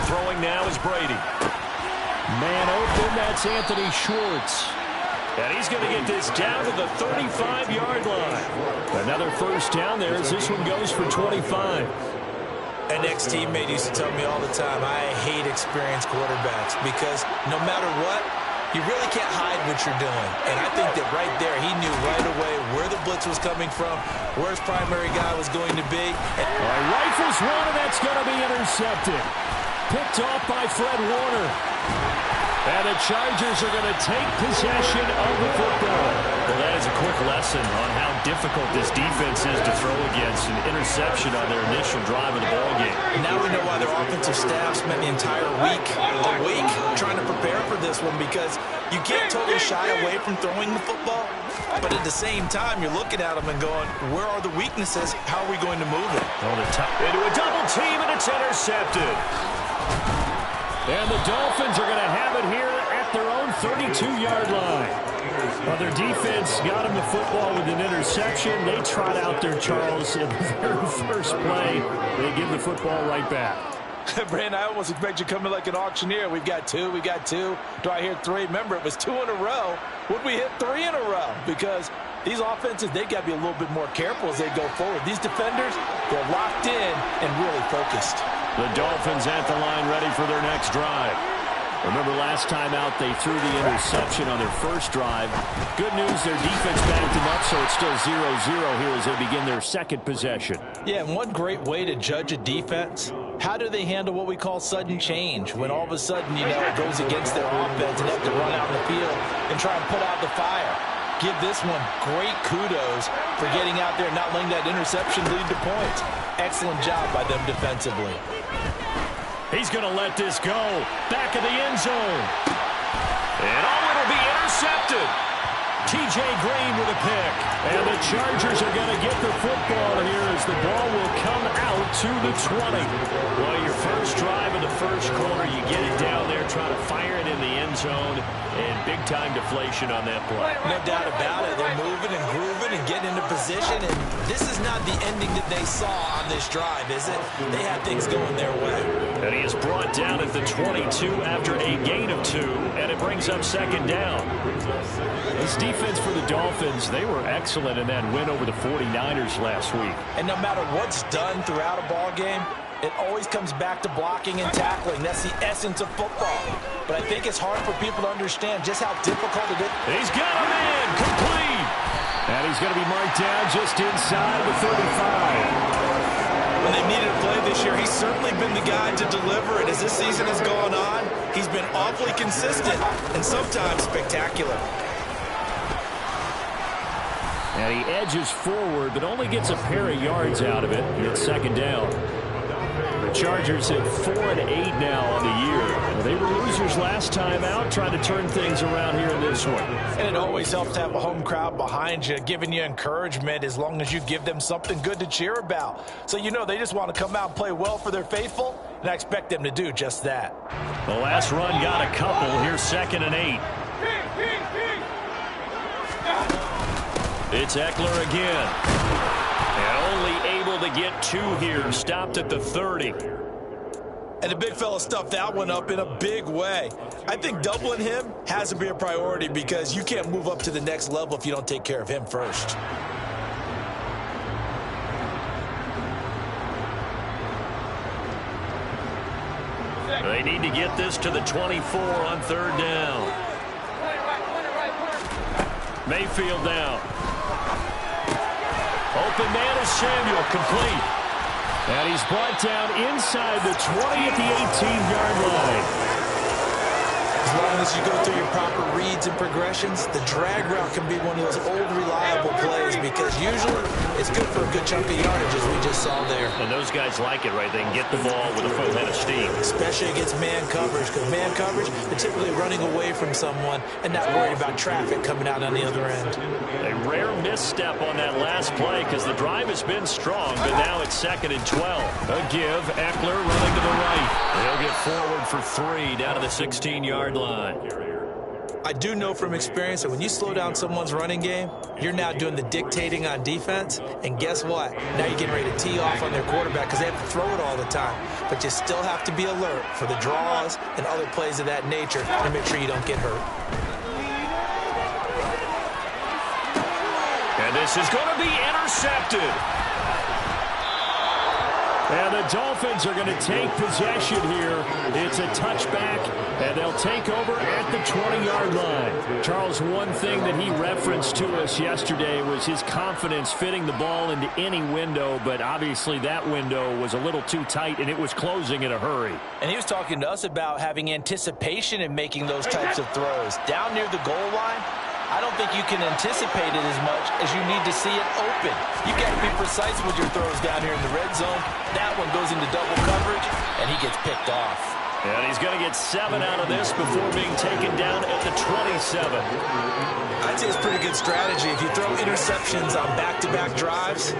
Throwing now is Brady. Man open, that's Anthony Schwartz. And he's going to get this down to the 35-yard line. Another first down there as this one goes for 25. An ex-teammate used to tell me all the time, I hate experienced quarterbacks because no matter what, you really can't hide what you're doing. And I think that right there, he knew right away where the blitz was coming from, where his primary guy was going to be. Rifles one, and that's going to be intercepted. Picked off by Fred Warner. And the Chargers are going to take possession of the football. Well, that is a quick lesson on how difficult this defense is to throw against. An interception on their initial drive of the ballgame. Now we know why their offensive staff spent the entire week awake trying to prepare for this one, because you can't totally shy away from throwing the football. But at the same time, you're looking at them and going, where are the weaknesses? How are we going to move it? Into a double team, and it's intercepted. And the Dolphins are going to have it here at their own 32-yard line. Well, their defense got them the football with an interception. They trot out there, Charles, in the very first play. They give the football right back. Brandon, I almost expect you coming like an auctioneer. We've got two. Do I hear three? Remember, it was 2 in a row. Would we hit 3 in a row? Because these offenses, they got to be a little bit more careful as they go forward. These defenders, they're locked in and really focused. The Dolphins at the line ready for their next drive. Remember last time out they threw the interception on their first drive. Good news, their defense backed them up, so it's still 0-0 here as they begin their second possession. Yeah, and one great way to judge a defense, how do they handle what we call sudden change? When all of a sudden, you know, it goes against their offense and they have to run out in the field and try and put out the fire. Give this one great kudos for getting out there and not letting that interception lead to points. Excellent job by them defensively. He's going to let this go. Back of the end zone. And it'll be intercepted. T.J. Green with a pick. And the Chargers are going to get the football here as the ball will come out to the 20. Well, your first drive of the first quarter, you get it down there, try to fire it in the end zone, and big-time deflation on that play. No doubt about it. They're moving and grooving and getting into position, and this is not the ending that they saw on this drive, is it? They had things going their way. And he is brought down at the 22 after a gain of 2, and it brings up second down. This defense for the Dolphins, they were excellent in that win over the 49ers last week. And no matter what's done throughout a ball game, it always comes back to blocking and tackling. That's the essence of football. But I think it's hard for people to understand just how difficult it is. He's got a man complete. And he's going to be marked down just inside the 35. When they needed a play this year, he's certainly been the guy to deliver it. As this season has gone on, he's been awfully consistent and sometimes spectacular. And he edges forward, but only gets a pair of yards out of it. It's second down. The Chargers at 4-8 now on the year. They were losers last time out, trying to turn things around here in this one. And it always helps to have a home crowd behind you, giving you encouragement as long as you give them something good to cheer about. So you know they just want to come out and play well for their faithful, and I expect them to do just that. The last run got a couple. Here's 2nd and 8. It's Eckler again. And only able to get 2 here. Stopped at the 30. And the big fella stuffed that one up in a big way. I think doubling him has to be a priority because you can't move up to the next level if you don't take care of him first. They need to get this to the 24 on 3rd down. Mayfield down. Open man is Samuel, complete. And he's brought down inside the 20 at the 18-yard line. As long as you go through your proper reads and progressions, the drag route can be one of those old reliable plays because usually it's good for a good chunk of yardage as we just saw there. And those guys like it, right? They can get the ball with a full head of steam. Especially against man coverage because man coverage, they're typically running away from someone and not worried about traffic coming out on the other end. A rare misstep on that last play because the drive has been strong, but now it's 2nd and 12. A give, Eckler running to the right. He'll get forward for 3 down to the 16-yard line. I do know from experience that when you slow down someone's running game, you're now doing the dictating on defense. And guess what? Now you're getting ready to tee off on their quarterback because they have to throw it all the time. But you still have to be alert for the draws and other plays of that nature and make sure you don't get hurt. And this is going to be intercepted. And the Dolphins are going to take possession here. It's a touchback, and they'll take over at the 20-yard line. Charles, one thing that he referenced to us yesterday was his confidence fitting the ball into any window, but obviously that window was a little too tight, and it was closing in a hurry. And he was talking to us about having anticipation in making those types of throws. Down near the goal line, I don't think you can anticipate it as much as you need to see it open. You've got to be precise with your throws down here in the red zone. That one goes into double coverage, and he gets picked off. And he's going to get 7 out of this before being taken down at the 27. I'd say it's pretty good strategy. If you throw interceptions on back-to-back drives,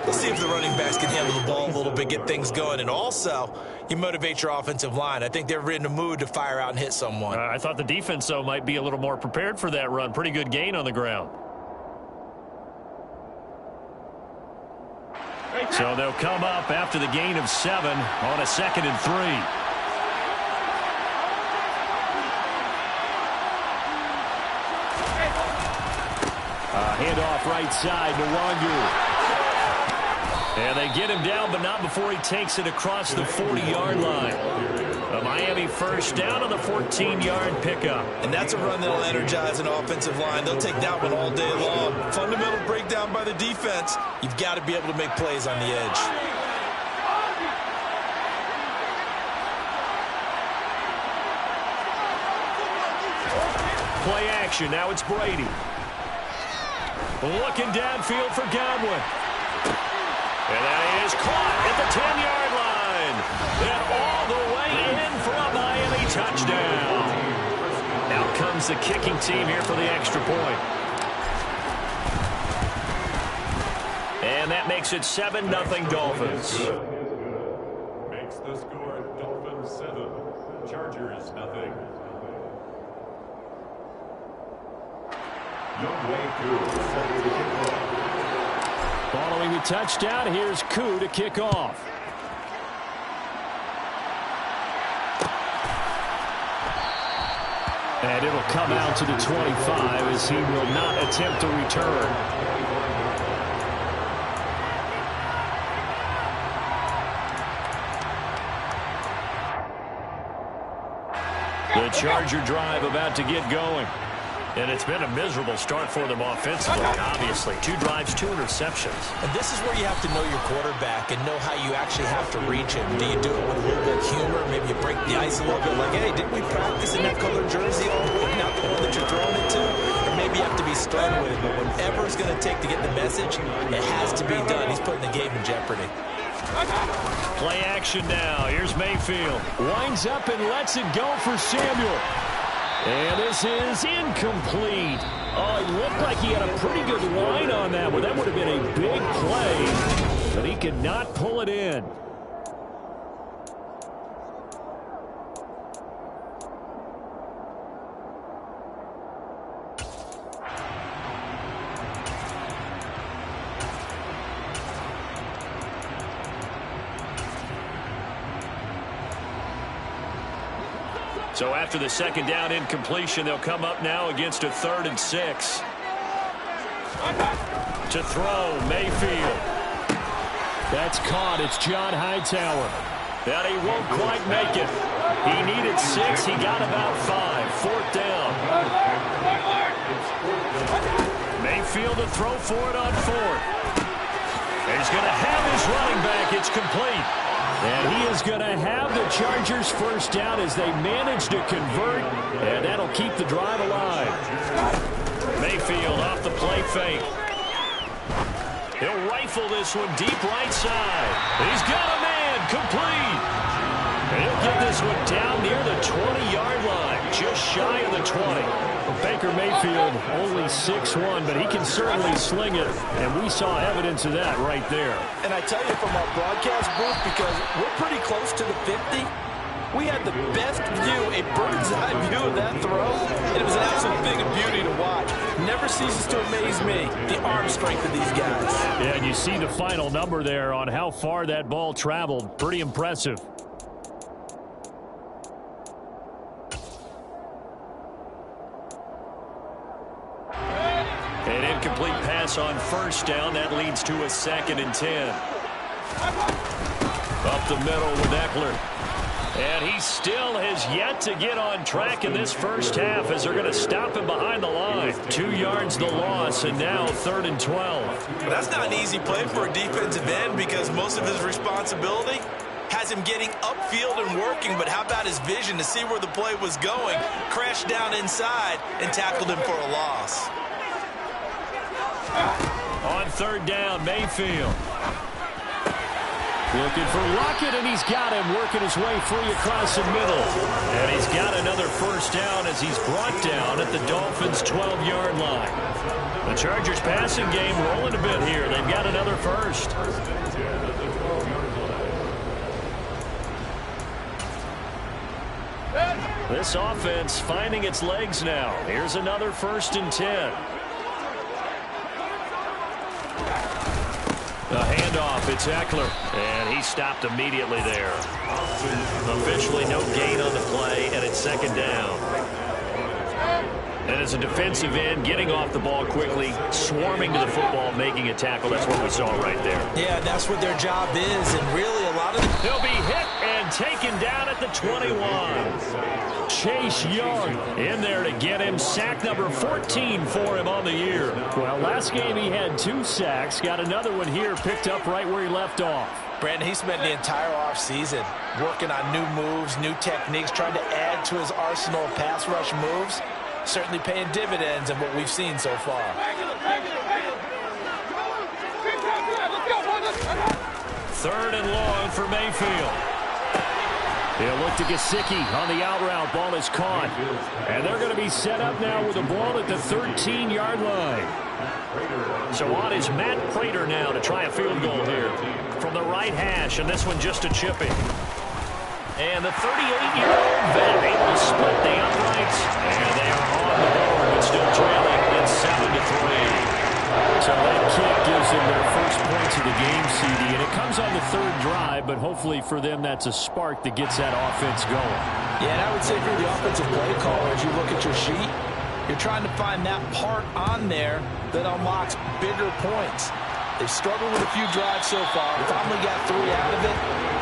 let's see if the running backs can handle the ball a little bit, get things going. And also, you motivate your offensive line. I think they're in a mood to fire out and hit someone. I thought the defense, though, might be a little more prepared for that run. Pretty good gain on the ground. So they'll come up after the gain of 7 on a 2nd and 3. Handoff right side to Wangu. And they get him down, but not before he takes it across the 40-yard line. A Miami first down on the 14-yard pickup. And that's a run that'll energize an offensive line. They'll take that one all day long. Fundamental breakdown by the defense. You've got to be able to make plays on the edge. Play action. Now it's Brady. Looking downfield for Godwin. And that is caught at the 10-yard line. And all the way in for a Miami touchdown. Out comes the kicking team here for the extra point. And that makes it 7-0 Dolphins. Makes the score Dolphins 7, Chargers 0. Following the touchdown, here's Koo to kick off. And it'll come out to the 25 as he will not attempt to return. The Charger drive about to get going. And it's been a miserable start for them offensively, obviously. 2 drives, 2 interceptions. And this is where you have to know your quarterback and know how you actually have to reach him. Do you do it with a little bit of humor? Maybe you break the ice a little bit like, hey, didn't we practice in that colored jersey all week, not the one that you're throwing it to? Or maybe you have to be stern with it. But whatever it's going to take to get the message, it has to be done. He's putting the game in jeopardy. Play action now. Here's Mayfield. Winds up and lets it go for Samuel. And this is incomplete. Oh, it looked like he had a pretty good line on that one. That would have been a big play, but he could not pull it in. So after the second down incompletion, they'll come up now against a 3rd and 6. To throw, Mayfield. That's caught. It's John Hightower. That he won't quite make it. He needed 6. He got about 5. 4th down. Mayfield to throw for it on 4th. He's going to have his running back. It's complete. And he is going to have the Chargers first down as they manage to convert, and that'll keep the drive alive. Mayfield off the play fake. He'll rifle this one deep right side. He's got a man, complete. And he'll get this one down near the 20-yard line, just shy of the 20. Baker Mayfield only 6'1", but he can certainly sling it, and we saw evidence of that right there. And I tell you from our broadcast booth, because we're pretty close to the 50, we had the best view, a bird's-eye view of that throw, and it was an absolute thing of beauty to watch. Never ceases to amaze me, the arm strength of these guys. Yeah, and you see the final number there on how far that ball traveled. Pretty impressive. An incomplete pass on first down. That leads to a 2nd and 10. Up the middle with Eckler. And he still has yet to get on track in this first half as they're going to stop him behind the line. 2 yards the loss, and now 3rd and 12. That's not an easy play for a defensive end because most of his responsibility has him getting upfield and working, but how about his vision to see where the play was going, crashed down inside, and tackled him for a loss. On 3rd down, Mayfield. Looking for Lockett, and he's got him working his way free across the middle. And he's got another first down as he's brought down at the Dolphins' 12-yard line. The Chargers' passing game rolling a bit here. They've got another first. This offense finding its legs now. Here's another 1st and 10. The handoff, it's Eckler, and he stopped immediately there. Officially no gain on the play, and it's 2nd down. And as a defensive end, getting off the ball quickly, swarming to the football, making a tackle, that's what we saw right there. Yeah, that's what their job is, and really a lot of them. He'll be hit and taken down at the 21. Chase Young in there to get him. Sack number 14 for him on the year. Well, last game he had 2 sacks. Got another one here picked up right where he left off. Brandon, he spent the entire offseason working on new moves, new techniques, trying to add to his arsenal of pass rush moves. Certainly paying dividends in what we've seen so far. 3rd and long for Mayfield. He'll look to Gesicki on the out route. Ball is caught. And they're going to be set up now with the ball at the 13-yard line. So on is Matt Prater now to try a field goal here from the right hash, and this one just a chipping. And the 38-year-old vet able to split the uprights, and they are on the board, but still trailing. It's 7-3. So that kick gives them their first points of the game, CD, and it comes on the third drive, but hopefully for them that's a spark that gets that offense going. Yeah, and I would say if you're the offensive play caller, as you look at your sheet, you're trying to find that part on there that unlocks bigger points. They've struggled with a few drives so far. Finally got 3 out of it.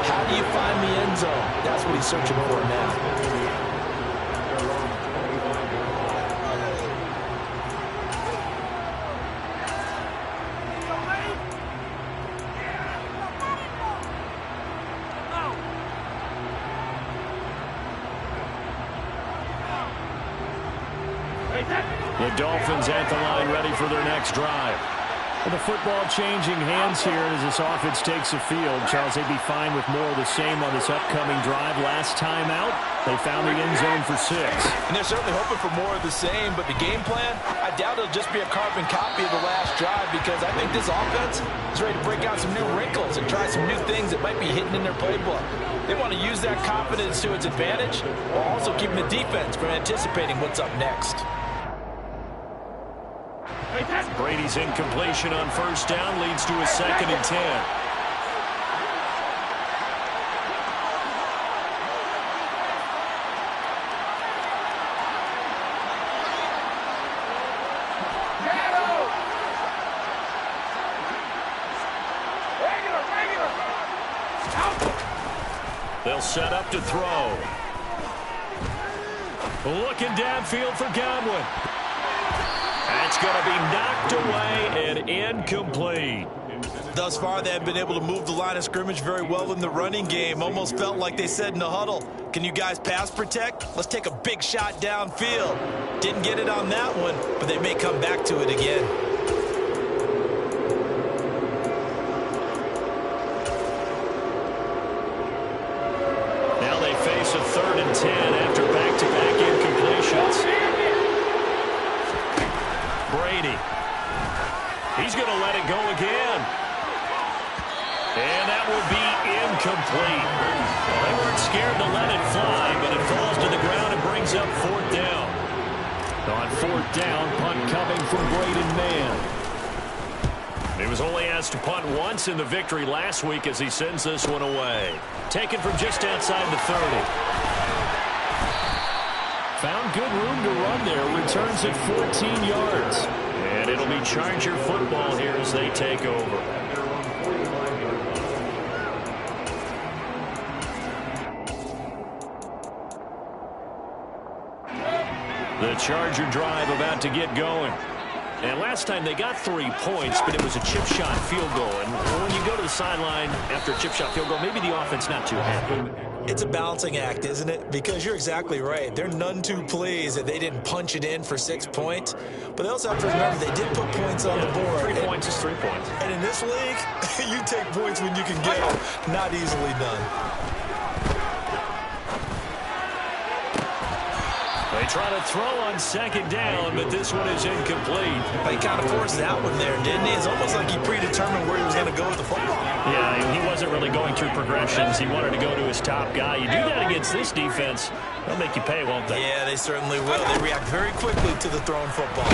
How do you find the end zone? That's what he's searching for now. The Dolphins at the line ready for their next drive. Well, the football changing hands here as this offense takes the field. Charles, they'd be fine with more of the same on this upcoming drive. Last time out, they found the end zone for 6. And they're certainly hoping for more of the same, but the game plan, I doubt it'll just be a carbon copy of the last drive, because I think this offense is ready to break out some new wrinkles and try some new things that might be hidden in their playbook. They want to use that confidence to its advantage while also keeping the defense from anticipating what's up next. Brady's incompletion on first down leads to a 2nd and 10. They'll set up to throw. Looking downfield for Godwin. That's going to be knocked away and incomplete. Thus far, they have been able to move the line of scrimmage very well in the running game. Almost felt like they said in the huddle, can you guys pass protect? Let's take a big shot downfield. Didn't get it on that one, but they may come back to it again. Now they face a 3rd and 10 after back-to-back incompletions. Brady. He's going to let it go again. And that will be incomplete. They weren't scared to let it fly, but it falls to the ground and brings up 4th down. On 4th down, punt coming from Braden Mann. He was only asked to punt once in the victory last week as he sends this one away. Taken from just outside the 30. Found good room to run there. Returns at 14 yards. And it'll be Charger football here as they take over. The Charger drive about to get going. And last time they got 3 points, but it was a chip shot field goal. And when you go to the sideline after a chip shot field goal, maybe the offense not too happy. It's a balancing act, isn't it? Because you're exactly right. They're none too pleased that they didn't punch it in for 6 points. But they also have to remember they did put points on the board. 3 points is 3 points. And in this league, you take points when you can get them. Not easily done. They try to throw on 2nd down, but this one is incomplete. But he kind of forced that one there, didn't he? It's almost like he predetermined where he was going to go with the football. Yeah, he wasn't really going through progressions. He wanted to go to his top guy. You do that against this defense, they'll make you pay, won't they? Yeah, they certainly will. They react very quickly to the thrown football.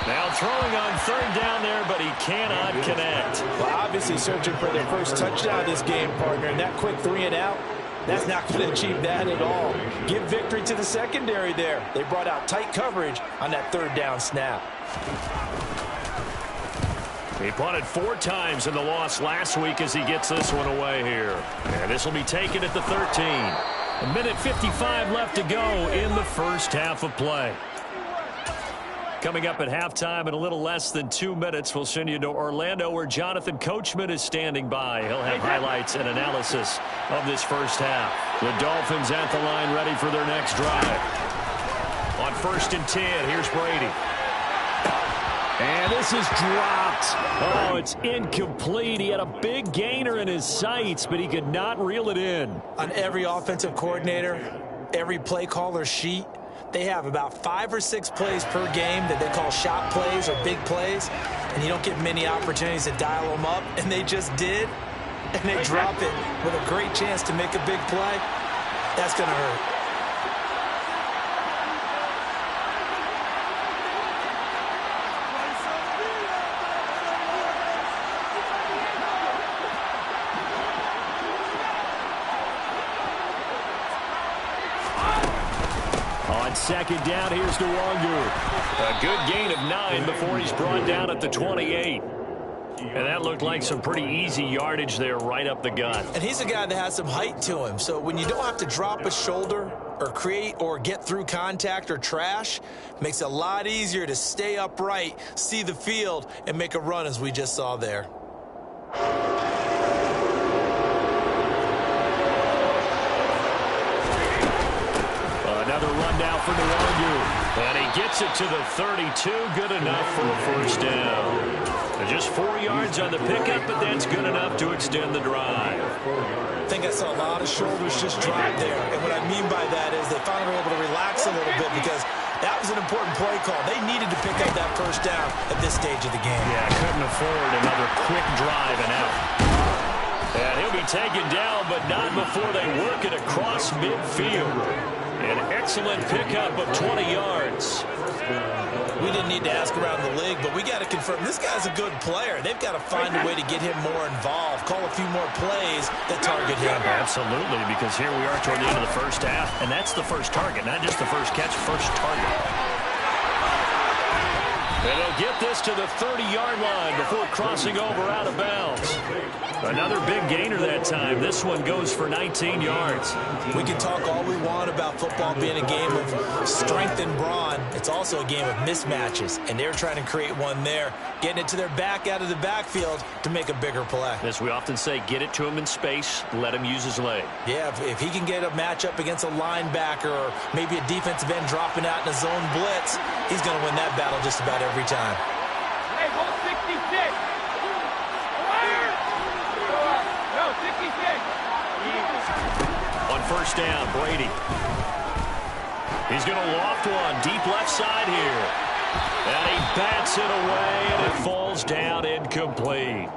Now throwing on 3rd down there, but he cannot connect. Well, obviously searching for their first touchdown this game, partner. And that quick 3 and out, that's not going to achieve that at all. Give victory to the secondary there. They brought out tight coverage on that 3rd down snap. He punted 4 times in the loss last week as he gets this one away here. And this will be taken at the 13. 1:55 left to go in the first half of play. Coming up at halftime in a little less than 2 minutes, we'll send you to Orlando where Jonathan Coachman is standing by. He'll have highlights and analysis of this first half. The Dolphins at the line ready for their next drive. On 1st and 10, here's Brady. And this is dropped. Oh, it's incomplete. He had a big gainer in his sights, but he could not reel it in. On every offensive coordinator, every play caller sheet, they have about 5 or 6 plays per game that they call shot plays or big plays, and you don't get many opportunities to dial them up, and they just did, and they drop it with a great chance to make a big play. That's going to hurt. Second down, here's Nwangu. A good gain of 9 before he's brought down at the 28. And that looked like some pretty easy yardage there right up the gut. And he's a guy that has some height to him. So when you don't have to drop a shoulder or create or get through contact or trash, it makes it a lot easier to stay upright, see the field, and make a run as we just saw there. Another run down for Nwangu. And he gets it to the 32. Good enough for a first down. Just 4 yards on the pickup, but that's good enough to extend the drive. I think I saw a lot of shoulders just drop there. And what I mean by that is they finally were able to relax a little bit because that was an important play call. They needed to pick up that first down at this stage of the game. Yeah, couldn't afford another quick drive and out. And he'll be taken down, but not before they work it across midfield. An excellent pickup of 20 yards. We didn't need to ask around the league, but we got to confirm this guy's a good player. They've got to find a way to get him more involved, call a few more plays that target him. Absolutely, because here we are toward the end of the first half, and that's the first target, not just the first catch, first target. And they'll get this to the 30-yard line before crossing over out of bounds. Another big gainer that time. This one goes for 19 yards. We can talk all we want about football being a game of strength and brawn. It's also a game of mismatches, and they're trying to create one there, getting it to their back out of the backfield to make a bigger play. As we often say, get it to him in space, let him use his leg. Yeah, if he can get a matchup against a linebacker or maybe a defensive end dropping out in a zone blitz, he's going to win that battle just about every time. Hey, hold 66. No, 66. On first down, Brady. He's going to loft one deep left side here. And he bats it away, and it falls down incomplete.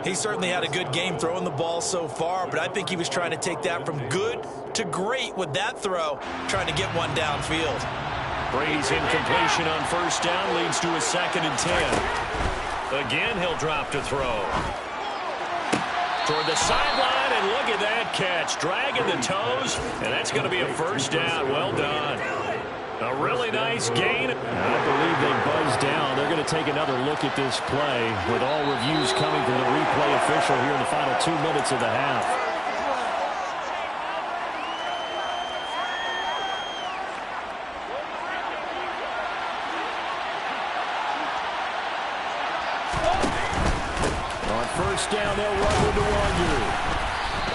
He certainly had a good game throwing the ball so far, but I think he was trying to take that from good to great with that throw, trying to get one downfield. Brady's incompletion on first down leads to a 2nd and 10. Again, he'll drop to throw. Toward the sideline, and look at that catch. Dragging the toes, and that's going to be a first down. Well done. A really nice gain. I believe they buzzed down. They're going to take another look at this play with all reviews coming from the replay official here in the final 2 minutes of the half. On first down, they'll run with Nwangu.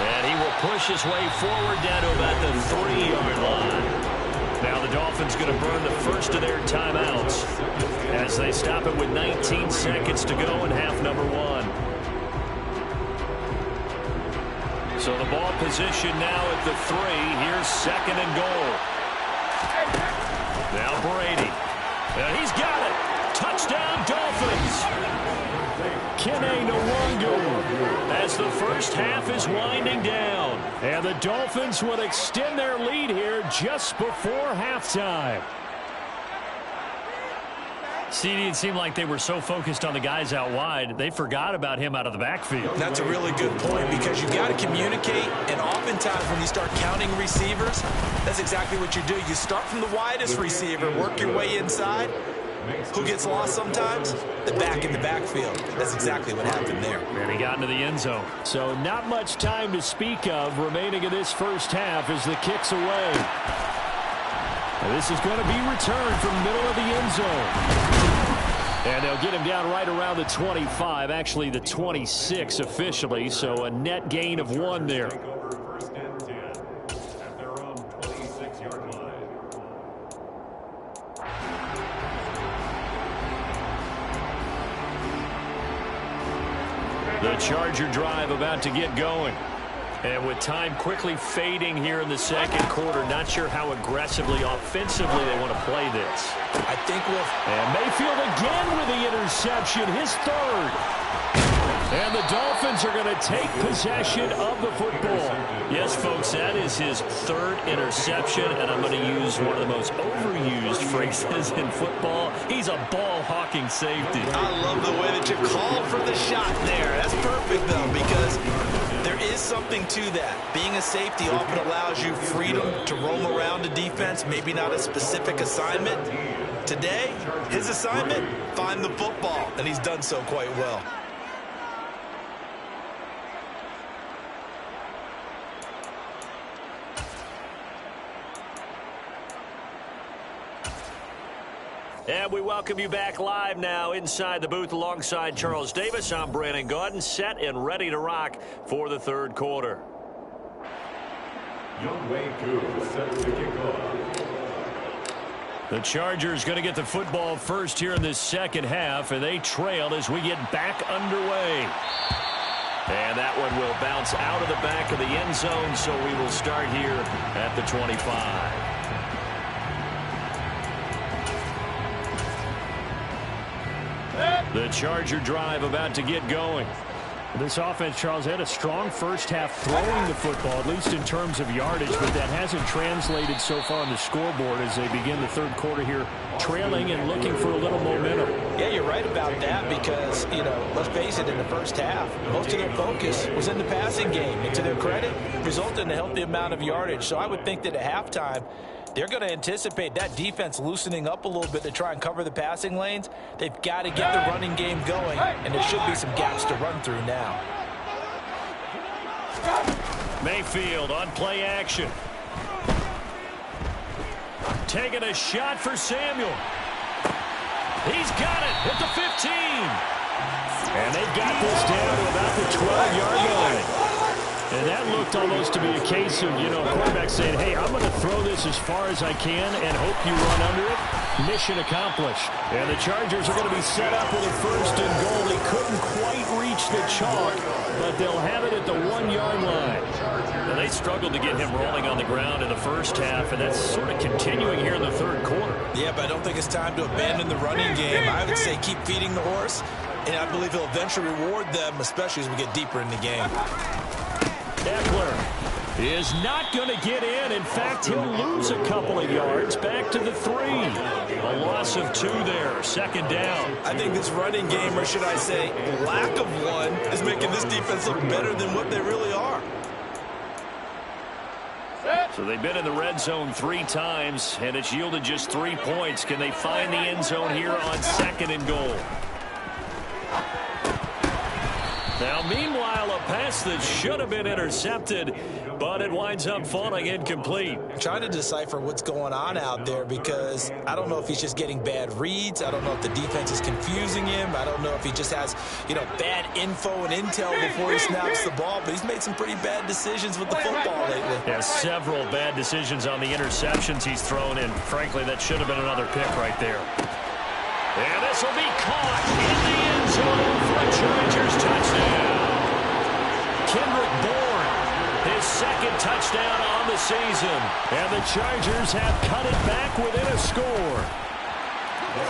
And he will push his way forward down to about the 3-yard line. Now the Dolphins going to burn the first of their timeouts as they stop it with 19 seconds to go in half number 1. So the ball position now at the 3. Here's 2nd and goal. Now Brady. And he's got it. Touchdown Dolphins. Kene Nwangu as the first half is winding down. And the Dolphins will extend their lead here just before halftime. CD, it seemed like they were so focused on the guys out wide, they forgot about him out of the backfield. That's a really good point because you've got to communicate, and oftentimes when you start counting receivers, that's exactly what you do. You start from the widest receiver, work your way inside. Who gets lost sometimes? The back in the backfield. That's exactly what happened there. And he got into the end zone. So not much time to speak of remaining in this first half as the kick's away. And this is going to be returned from the middle of the end zone. And they'll get him down right around the 25, actually the 26 officially, so a net gain of 1 there. The Charger drive about to get going. And with time quickly fading here in the second quarter, not sure how aggressively, offensively they want to play this. I think we'll... And Mayfield again with the interception, his third. And the Dolphins are going to take possession of the football. Yes, folks, that is his third interception, and I'm going to use one of the most overused phrases in football. He's a ball-hawking safety. I love the way that you called for the shot there. That's perfect, though, because there is something to that. Being a safety often allows you freedom to roam around a defense, maybe not a specific assignment. Today, his assignment, find the football, and he's done so quite well. And we welcome you back live now inside the booth alongside Charles Davis. I'm Brandon Gaudin, set and ready to rock for the third quarter. Younghoe Koo set to kick off. The Chargers going to get the football first here in this second half, and they trail as we get back underway. And that one will bounce out of the back of the end zone, so we will start here at the 25. The Charger drive about to get going. This offense, Charles, had a strong first half throwing the football, at least in terms of yardage, but that hasn't translated so far on the scoreboard as they begin the third quarter here, trailing and looking for a little momentum. Yeah, you're right about that because, you know, let's face it, in the first half, most of their focus was in the passing game. And to their credit, resulted in a healthy amount of yardage. So I would think that at halftime, they're going to anticipate that defense loosening up a little bit to try and cover the passing lanes. They've got to get the running game going, and there should be some gaps to run through now. Mayfield on play action. Taking a shot for Samuel. He's got it at the 15. And they've got this down to about the 12-yard line. And that looked almost to be a case of, you know, quarterback saying, hey, I'm going to throw this as far as I can and hope you run under it. Mission accomplished. And the Chargers are going to be set up with a first and goal. They couldn't quite reach the chalk, but they'll have it at the 1-yard line. And they struggled to get him rolling on the ground in the first half, and that's sort of continuing here in the third quarter. Yeah, but I don't think it's time to abandon the running game. I would say keep feeding the horse, and I believe he'll eventually reward them, especially as we get deeper in the game. Eckler is not going to get in. In fact, he'll lose a couple of yards back to the 3. A loss of 2 there. Second down. I think this running game, or should I say lack of one, is making this defense look better than what they really are. So they've been in the red zone 3 times, and it's yielded just 3 points. Can they find the end zone here on second and goal? Now, meanwhile, a pass that should have been intercepted, but it winds up falling incomplete. I'm trying to decipher what's going on out there because I don't know if he's just getting bad reads. I don't know if the defense is confusing him. I don't know if he just has, you know, bad info and intel before he snaps the ball, but he's made some pretty bad decisions with the football lately. Yeah, several bad decisions on the interceptions he's thrown, and frankly, that should have been another pick right there. And this will be caught in the end zone for a Chargers touchdown. Kendrick Bourne, his second touchdown on the season. And the Chargers have cut it back within a score.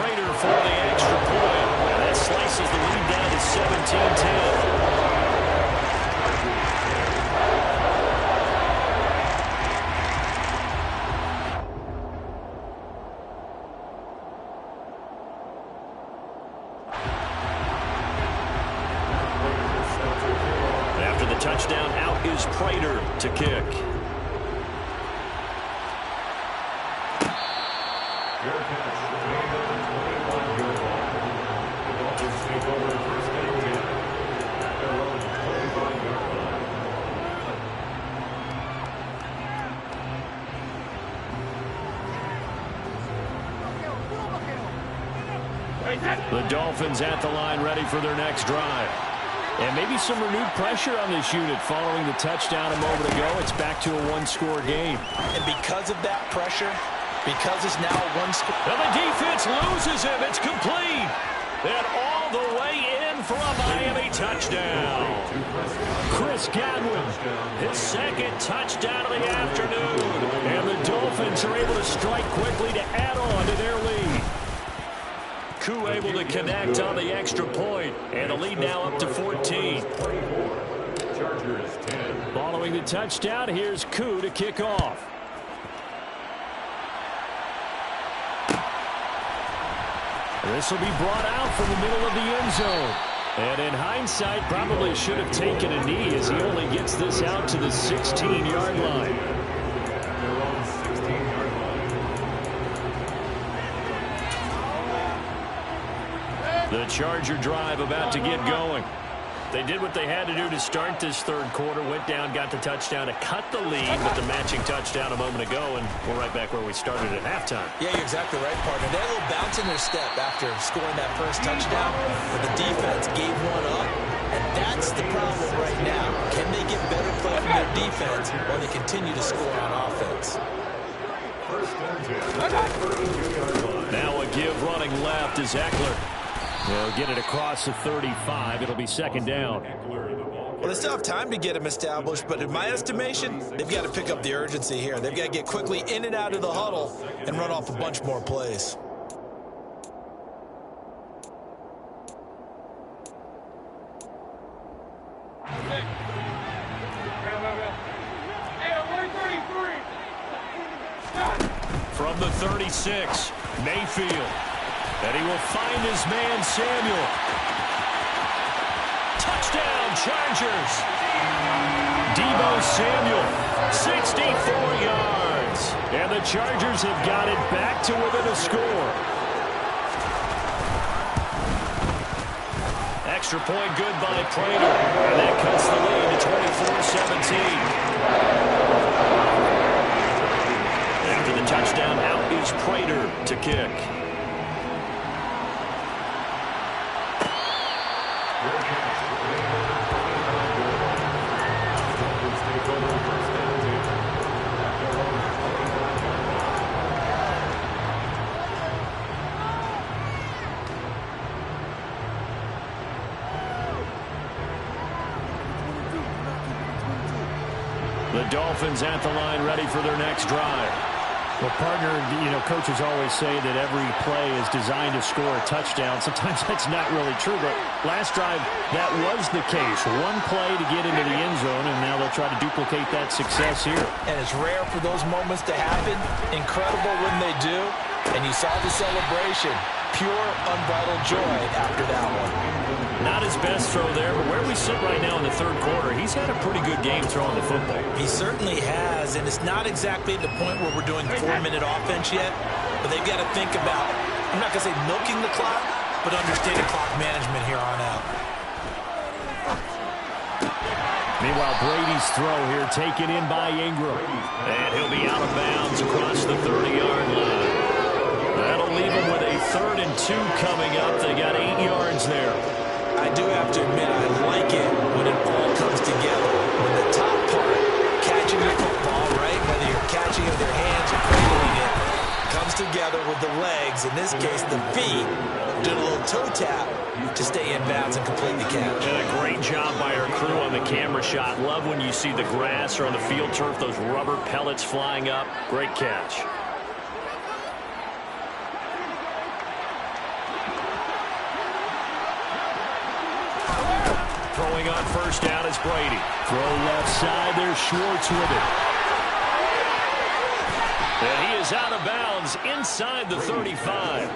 Prater for the extra point. And that slices the lead down to 17-10. Touchdown, out is Prater to kick. The Dolphins at the line ready for their next drive. And maybe some renewed pressure on this unit following the touchdown a moment ago. It's back to a 1-score game. And because of that pressure, because it's now a 1-score. And the defense loses him. It's complete. And all the way in for a Miami touchdown. Chris Godwin, his second touchdown of the afternoon. And the Dolphins are able to strike quickly to add on to their lead. Koo able to connect on the extra point, and the lead now up to 14. Following the touchdown, here's Koo to kick off. This will be brought out from the middle of the end zone. And in hindsight, probably should have taken a knee as he only gets this out to the 16-yard line. The Charger drive about to get going. They did what they had to do to start this third quarter. Went down, got the touchdown to cut the lead with the matching touchdown a moment ago, and we're right back where we started at halftime. Yeah, you're exactly right, partner. They had a little bounce in their step after scoring that first touchdown, but the defense gave one up, and that's the problem right now. Can they get better play from their defense while they continue to score on offense? Now a give running left is Eckler. They'll get it across the 35. It'll be second down. Well, they still have time to get him established, but in my estimation, they've got to pick up the urgency here. They've got to get quickly in and out of the huddle and run off a bunch more plays. From the 36, Mayfield. And he will find his man, Samuel. Touchdown, Chargers. Deebo Samuel, 64 yards. And the Chargers have got it back to within a score. Extra point good by Prater. And that cuts the lead to 24-17. After the touchdown, out is Prater to kick. The Dolphins at the line, ready for their next drive. Well, partner, coaches always say that every play is designed to score a touchdown. Sometimes that's not really true, but last drive, that was the case. One play to get into the end zone, and now they'll try to duplicate that success here. And it's rare for those moments to happen. Incredible when they do. And you saw the celebration. Pure, unbridled joy after that one. Not his best throw there, but where we sit right now in the third quarter, he's had a pretty good game throwing the football. He certainly has, and it's not exactly the point where we're doing 4-minute offense yet, but they've got to think about, I'm not going to say milking the clock, but understanding clock management here on out. Meanwhile, Brady's throw here taken in by Ingram. And he'll be out of bounds across the 30-yard line. That'll leave him with a 3rd and 2 coming up. They got 8 yards there. I do have to admit, I like it when it all comes together. When the top part, catching the football, right, whether you're catching it with your hands or cradling it, comes together with the legs, in this case the feet, doing a little toe tap to stay in bounds and complete the catch. And a great job by our crew on the camera shot. Love when you see the grass or on the field turf, those rubber pellets flying up. Great catch. Throwing on first down is Brady. Throw left side, there's Schwartz with it. And he is out of bounds inside the 35.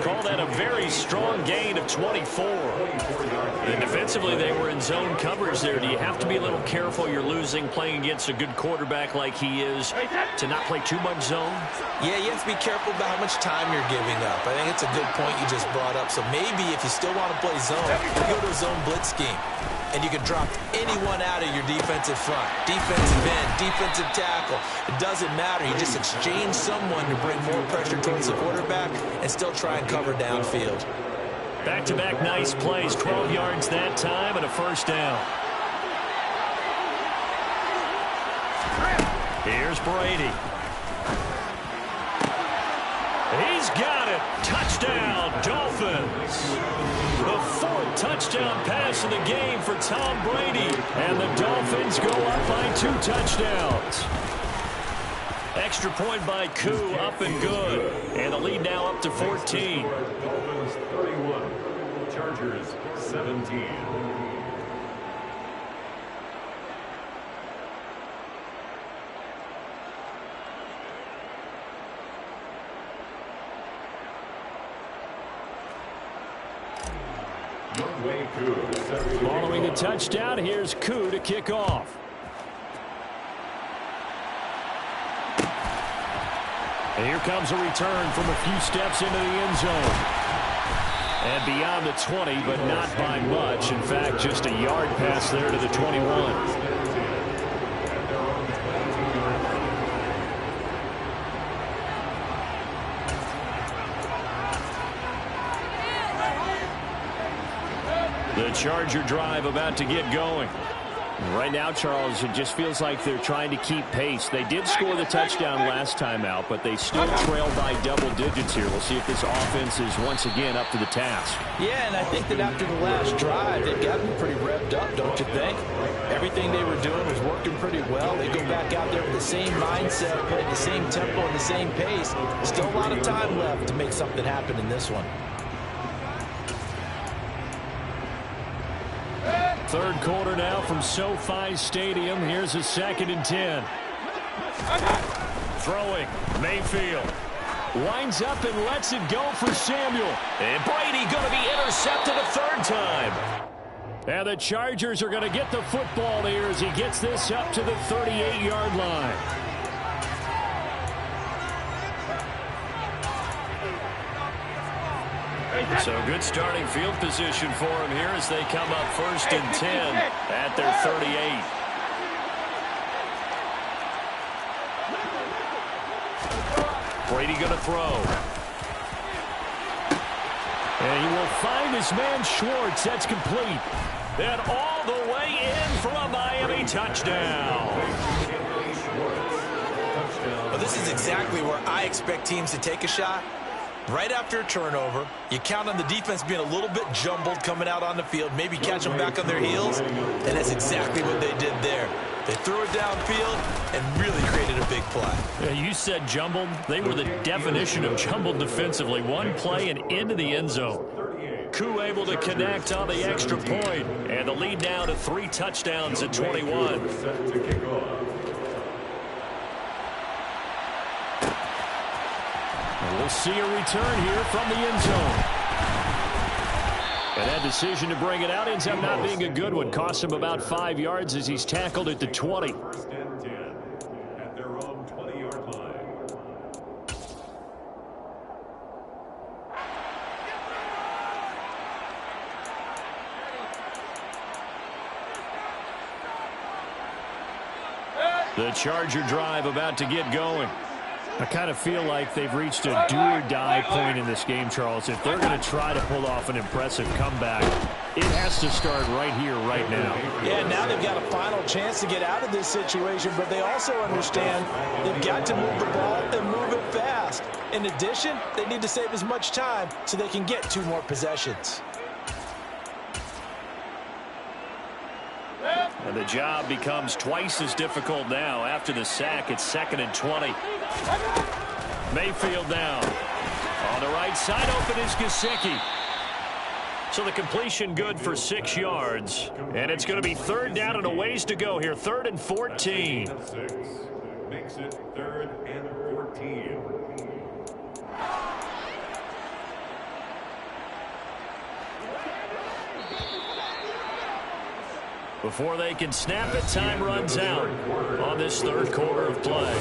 Call that a very strong gain of 24. And defensively, they were in zone coverage there. Do you have to be a little careful? You're losing playing against a good quarterback like he is to not play too much zone? Yeah, you have to be careful about how much time you're giving up. I think it's a good point you just brought up. So maybe if you still want to play zone, you go to a zone blitz scheme. And you can drop anyone out of your defensive front. Defensive end, defensive tackle. It doesn't matter. You just exchange someone to bring more pressure towards the quarterback and still try and cover downfield. Back-to-back nice plays. 12 yards that time and a first down. Here's Brady. He's He's got it. Touchdown, Dolphins. The 4th touchdown pass of the game for Tom Brady. And the Dolphins go up by 2 touchdowns. Extra point by Koo, up and good. And the lead now up to 14. Dolphins 31, Chargers 17. Following the touchdown, here's Koo to kick off. And here comes a return from a few steps into the end zone. And beyond the 20, but not by much. In fact, just a yard pass there to the 21. The Charger drive about to get going. Right now, Charles, it just feels like they're trying to keep pace. They did score the touchdown last time out, but they still trail by double digits here. We'll see if this offense is once again up to the task. Yeah, and I think that after the last drive, they've gotten pretty revved up, don't you think? Everything they were doing was working pretty well. They go back out there with the same mindset, playing the same tempo and the same pace. Still a lot of time left to make something happen in this one. Third quarter now from SoFi Stadium. Here's a 2nd and 10. Throwing, Mayfield. Winds up and lets it go for Samuel. And Brady going to be intercepted a 3rd time. And the Chargers are going to get the football here as he gets this up to the 38-yard line. So good starting field position for him here as they come up 1st and 10 at their 38. Brady going to throw. And he will find his man Schwartz. That's complete. And all the way in for a Miami touchdown. Well, this is exactly where I expect teams to take a shot. Right after a turnover, you count on the defense being a little bit jumbled coming out on the field, maybe catch them back on their heels, and that's exactly what they did there. They threw it downfield and really created a big play. Yeah, you said jumbled. They were the definition of jumbled defensively. One play and into the end zone. Koo able to connect on the extra point, and the lead now to 3 touchdowns at 21. We'll see a return here from the end zone. And that decision to bring it out ends up not being a good one. Cost him about 5 yards as he's tackled at the 20. 1st and 10 at their own 20-yard line. The Charger drive about to get going. I kind of feel like they've reached a do-or-die point in this game, Charles. If they're going to try to pull off an impressive comeback, it has to start right here, right now. Yeah, now they've got a final chance to get out of this situation, but they also understand they've got to move the ball and move it fast. In addition, they need to save as much time so they can get 2 more possessions. And the job becomes twice as difficult now after the sack. It's 2nd and 20. Mayfield down. On the right side, open is Gesicki. So the completion good for 6 yards. And it's going to be 3rd down and a ways to go here. 3rd and 14. 6 makes it 3rd and 14. Before they can snap it, time runs out on this 3rd quarter of play.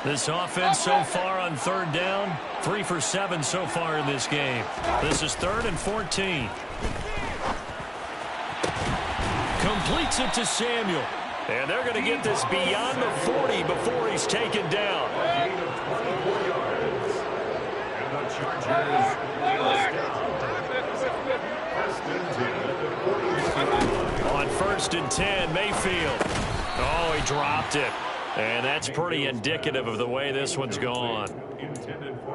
This offense so far on third down, 3 for 7 so far in this game. This is 3rd and 14. Completes it to Samuel. And they're going to get this beyond the 40 before he's taken down. On 1st and 10, Mayfield. Oh, he dropped it. And that's pretty indicative of the way this one's gone.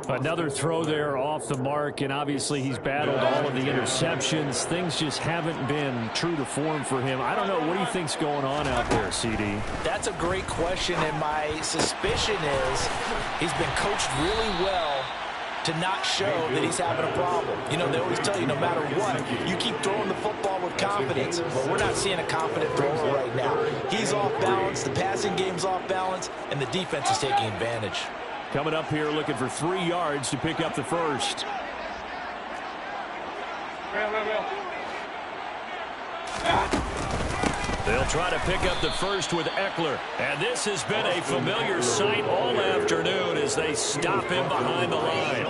Another throw there off the mark, and obviously he's battled all of the interceptions. Things just haven't been true to form for him. I don't know. What do you think's going on out there, CD? That's a great question, and my suspicion is he's been coached really well to not show that he's having a problem. You know, they always tell you no matter what, you keep throwing the football with confidence. But we're not seeing a confident thrower right now. He's off balance, the passing game's off balance, and the defense is taking advantage. Coming up here looking for 3 yards to pick up the first. They'll try to pick up the first with Eckler. And this has been a familiar sight all afternoon as they stop him behind the line.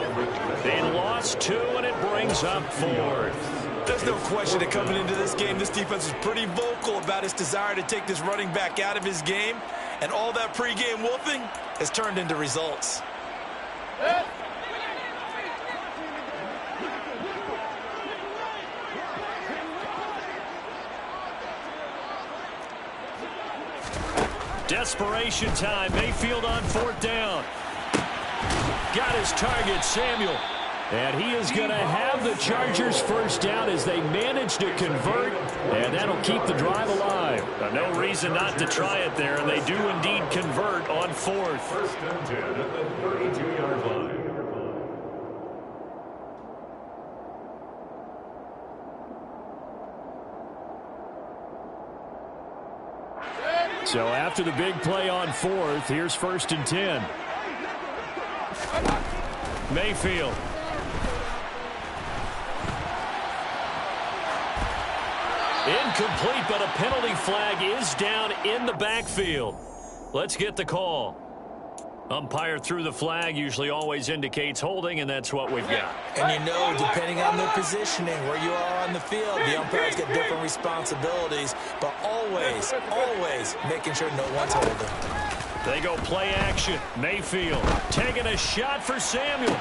They lost 2, and it brings up 4th. There's no question that coming into this game, this defense is pretty vocal about its desire to take this running back out of his game. And all that pregame wolfing has turned into results. Desperation time. Mayfield on 4th down. Got his target, Samuel. And he is going to have the Chargers first down as they manage to convert, and that'll keep the drive alive. No reason not to try it there, and they do indeed convert on 4th. 1st and 10 at the 32-yard line. So after the big play on 4th, here's 1st and 10. Mayfield. Incomplete, but a penalty flag is down in the backfield. Let's get the call. Umpire threw the flag, usually always indicates holding, and that's what we've got. And you know, depending on their positioning, where you are on the field, the umpires get different responsibilities, but always, always making sure no one's holding. They go play action. Mayfield taking a shot for Samuel.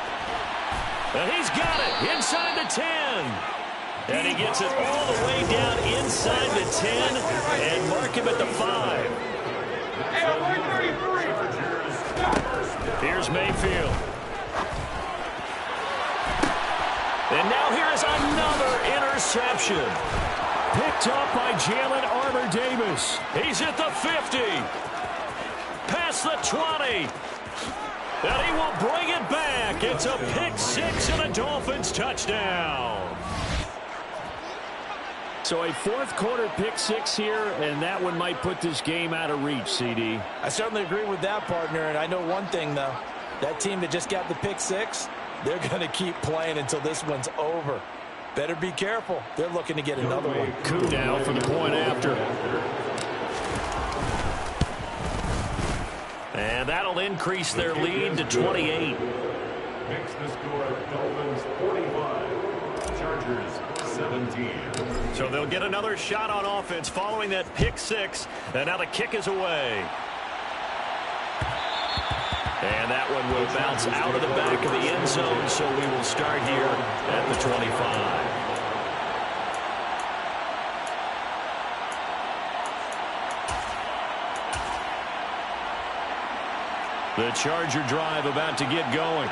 And he's got it inside the 10. And he gets it all the way down inside the 10 and mark him at the 5. Here's Mayfield. And now here is another interception. Picked up by Jalen Armour-Davis. He's at the 50. Past the 20. And he will bring it back. It's a pick 6 and a Dolphins touchdown. So a 4th quarter pick 6 here, and that one might put this game out of reach, CD. I certainly agree with that, partner, and I know one thing, though. That team that just got the pick 6, they're going to keep playing until this one's over. Better be careful. They're looking to get another one. Coup now for the point after. And that'll increase their lead to 28. Makes the score Dolphins 45, Chargers 17. So they'll get another shot on offense following that pick 6. And now the kick is away. And that one will bounce out of the back of the end zone, so we will start here at the 25. The Charger drive about to get going.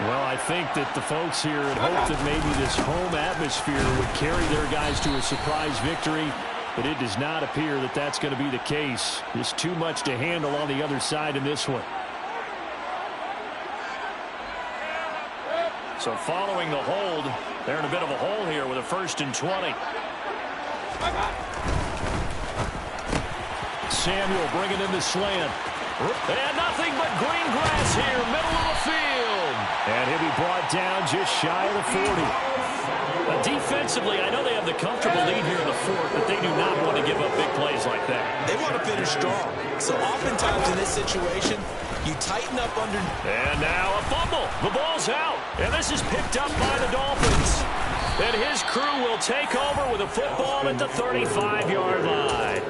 Well, I think that the folks here had hoped that maybe this home atmosphere would carry their guys to a surprise victory, but it does not appear that that's going to be the case. Just too much to handle on the other side in this one. So following the hold, they're in a bit of a hole here with a 1st and 20. Samuel bringing in the slant. And nothing but green grass here, middle of the field. And he'll be brought down just shy of the 40. Defensively, I know they have the comfortable lead here in the 4th, but they do not want to give up big plays like that. They want to finish strong. So oftentimes in this situation, You tighten up under. And now a fumble. The ball's out. And this is picked up by the Dolphins. And his crew will take over with a football at the 35-yard line.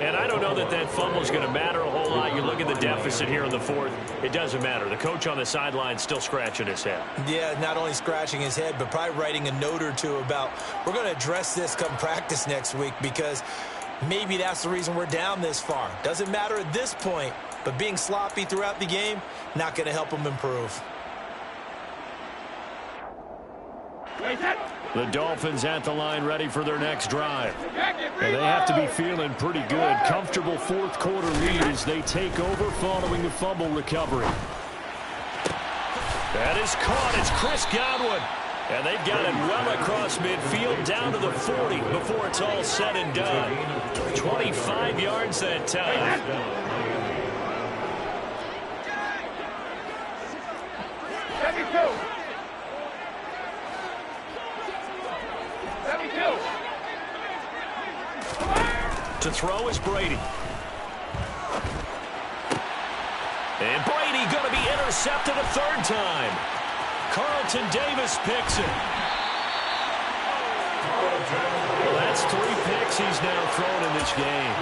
And I don't know that that fumble is going to matter a whole lot. You look at the deficit here in the fourth. It doesn't matter. The coach on the sideline still scratching his head. Yeah, not only scratching his head, but probably writing a note or two about, we're going to address this come practice next week, because maybe that's the reason we're down this far. Doesn't matter at this point, but being sloppy throughout the game, not going to help him improve. The Dolphins at the line, ready for their next drive. And they have to be feeling pretty good. Comfortable fourth quarter lead as they take over following the fumble recovery. That is caught. It's Chris Godwin. And they've got it well across midfield down to the 40 before it's all said and done. 25 yards that time. 72. To throw is Brady. And Brady going to be intercepted a third time. Carlton Davis picks it. Well, that's 3 picks he's now thrown in this game.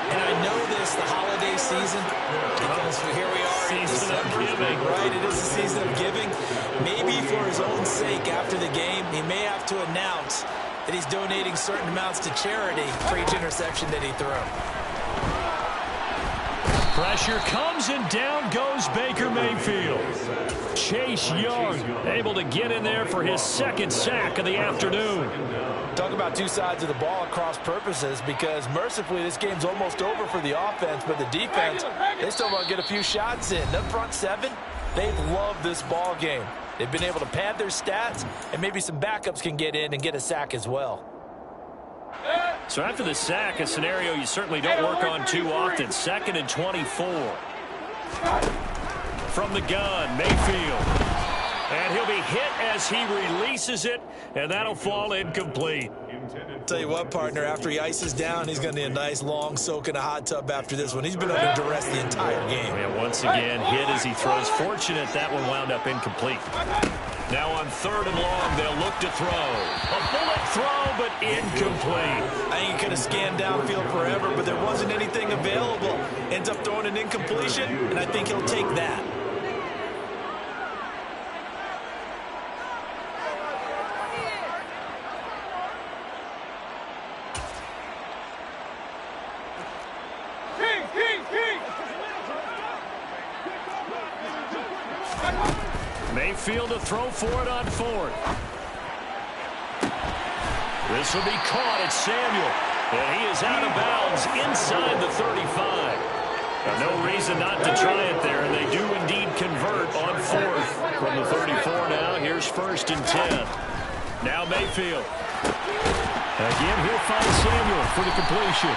And I know this, the holiday season, because here we are in Season of giving. Right, it is the season of giving. Maybe for his own sake after the game, he may have to announce that he's donating certain amounts to charity for each interception that he threw. Pressure comes and down goes Baker Mayfield. Chase Young able to get in there for his second sack of the afternoon. Talk about two sides of the ball at cross purposes, because mercifully this game's almost over for the offense, but the defense, they still want to get a few shots in. The front seven, they've loved this ball game. They've been able to pad their stats, and maybe some backups can get in and get a sack as well. So after the sack, a scenario you certainly don't work on too often. 2nd and 24. From the gun, Mayfield. And he'll be hit as he releases it, and that'll fall incomplete. Tell you what, partner, after he ices down, he's going to need a nice long soak in a hot tub after this one. He's been under duress the entire game. And once again, hit as he throws. Fortunate that one wound up incomplete. Now on 3rd and long, they'll look to throw. A bullet throw, but incomplete. I think he could have scanned downfield forever, but there wasn't anything available. Ends up throwing an incompletion, and I think he'll take that. Mayfield to throw for it on 4th. This will be caught at Samuel. And he is out of bounds inside the 35. Now, no reason not to try it there, and they do indeed convert on 4th. From the 34 now, here's 1st and 10. Now Mayfield. Again, he'll find Samuel for the completion.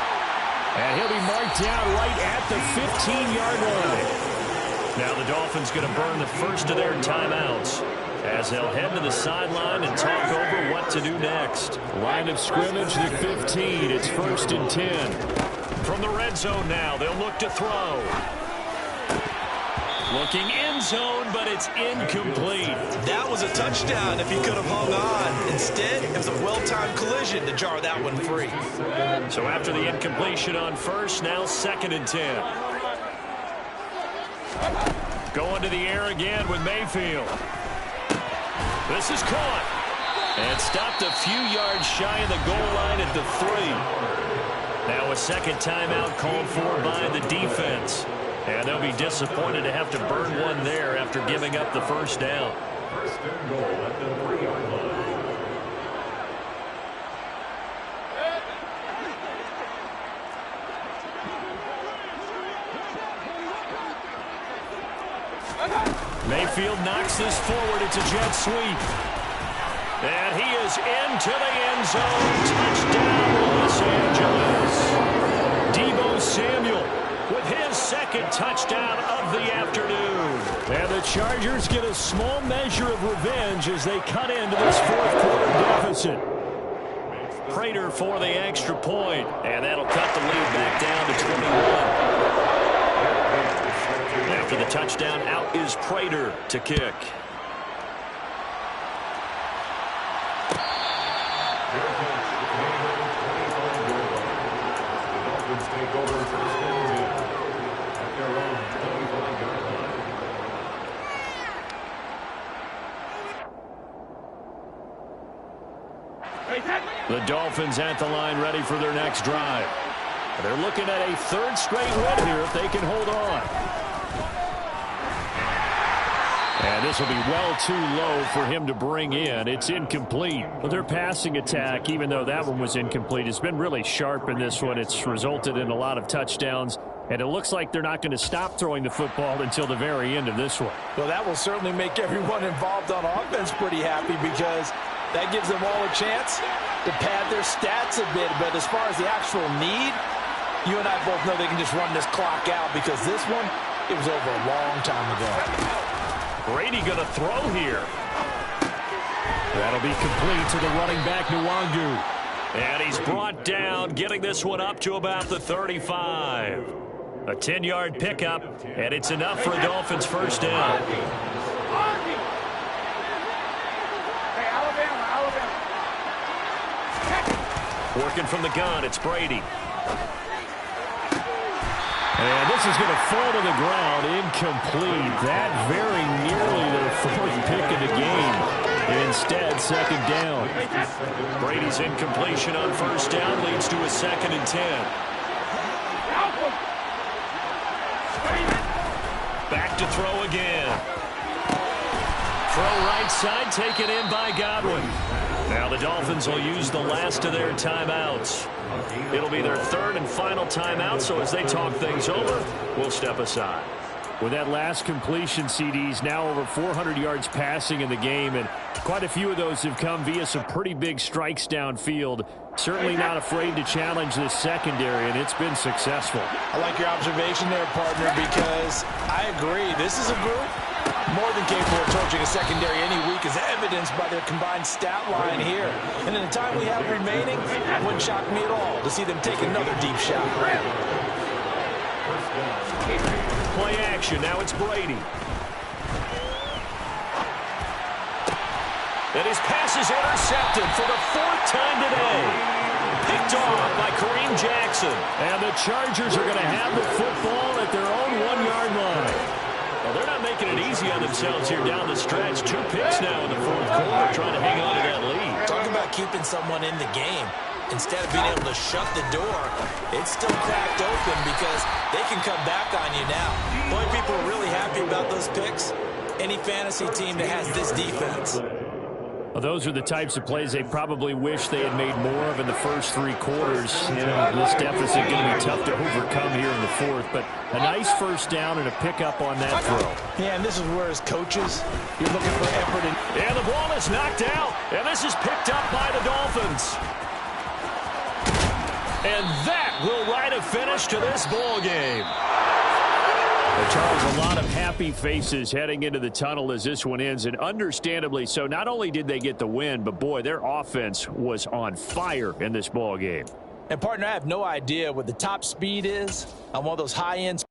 And he'll be marked down right at the 15-yard line. Now the Dolphins going to burn the first of their timeouts as they'll head to the sideline and talk over what to do next. Line of scrimmage, the 15. It's 1st and 10. From the red zone now, they'll look to throw. Looking end zone, but it's incomplete. That was a touchdown if he could have hung on. Instead, it was a well-timed collision to jar that one free. So after the incompletion on 1st, now 2nd and 10. Going to the air again with Mayfield. This is caught. And stopped a few yards shy of the goal line at the 3. Now a second timeout called for by the defense. And they'll be disappointed to have to burn one there after giving up the first down. First and goal at the 3-yard line. Mayfield knocks this forward. It's a jet sweep. And he is into the end zone. Touchdown, Los Angeles. Deebo Samuel with his second touchdown of the afternoon. And the Chargers get a small measure of revenge as they cut into this fourth quarter deficit. Prater for the extra point. And that'll cut the lead back down to 21. After the touchdown, out is Prater to kick. The Dolphins at the line ready for their next drive. They're looking at a third straight win here if they can hold on. And this will be well too low for him to bring in. It's incomplete. Well, their passing attack, even though that one was incomplete, has been really sharp in this one. It's resulted in a lot of touchdowns. And it looks like they're not going to stop throwing the football until the very end of this one. Well, that will certainly make everyone involved on offense pretty happy because that gives them all a chance to pad their stats a bit. But as far as the actual need, you and I both know they can just run this clock out because this one, it was over a long time ago. Brady going to throw here. That'll be complete to the running back, Nwangu. And he's brought down, getting this one up to about the 35. A 10-yard pickup, and it's enough for a Dolphins first down. Working from the gun, it's Brady. And this is going to fall to the ground, incomplete. That very nearly their fourth pick of the game. Instead, second down. Brady's incompletion on first down leads to a 2nd and 10. Back to throw again. Throw right side, taken in by Godwin. Now the Dolphins will use the last of their timeouts. It'll be their third and final timeout, so as they talk things over, we'll step aside. With that last completion, CD's now over 400 yards passing in the game, and quite a few of those have come via some pretty big strikes downfield. Certainly not afraid to challenge this secondary, and it's been successful. I like your observation there, partner, because I agree. This is a group more than capable of torching a secondary any week, as evidenced by their combined stat line here. And in the time we have remaining, it wouldn't shock me at all to see them take another deep shot. Play action. Now it's Brady. And his pass is intercepted for the 4th time today. Picked off by Kareem Jackson. And the Chargers are going to have the football at their own 1-yard line. Well, they're not making it easy on themselves here down the stretch. 2 picks now in the 4th quarter, trying to hang on to that lead. Talk about keeping someone in the game. Instead of being able to shut the door, it's still cracked open because they can come back on you now. Boy, people are really happy about those picks. Any fantasy team that has this defense. Well, those are the types of plays they probably wish they had made more of in the first 3 quarters. You know, this deficit going to be tough to overcome here in the 4th, but a nice first down and a pickup on that throw. Yeah, and this is where, as coaches, you're looking for effort. And the ball is knocked out, and this is picked up by the Dolphins. And that will write a finish to this ball game. Charles, a lot of happy faces heading into the tunnel as this one ends, and understandably so. Not only did they get the win, but boy, their offense was on fire in this ball game. And partner, I have no idea what the top speed is on one of those high-end.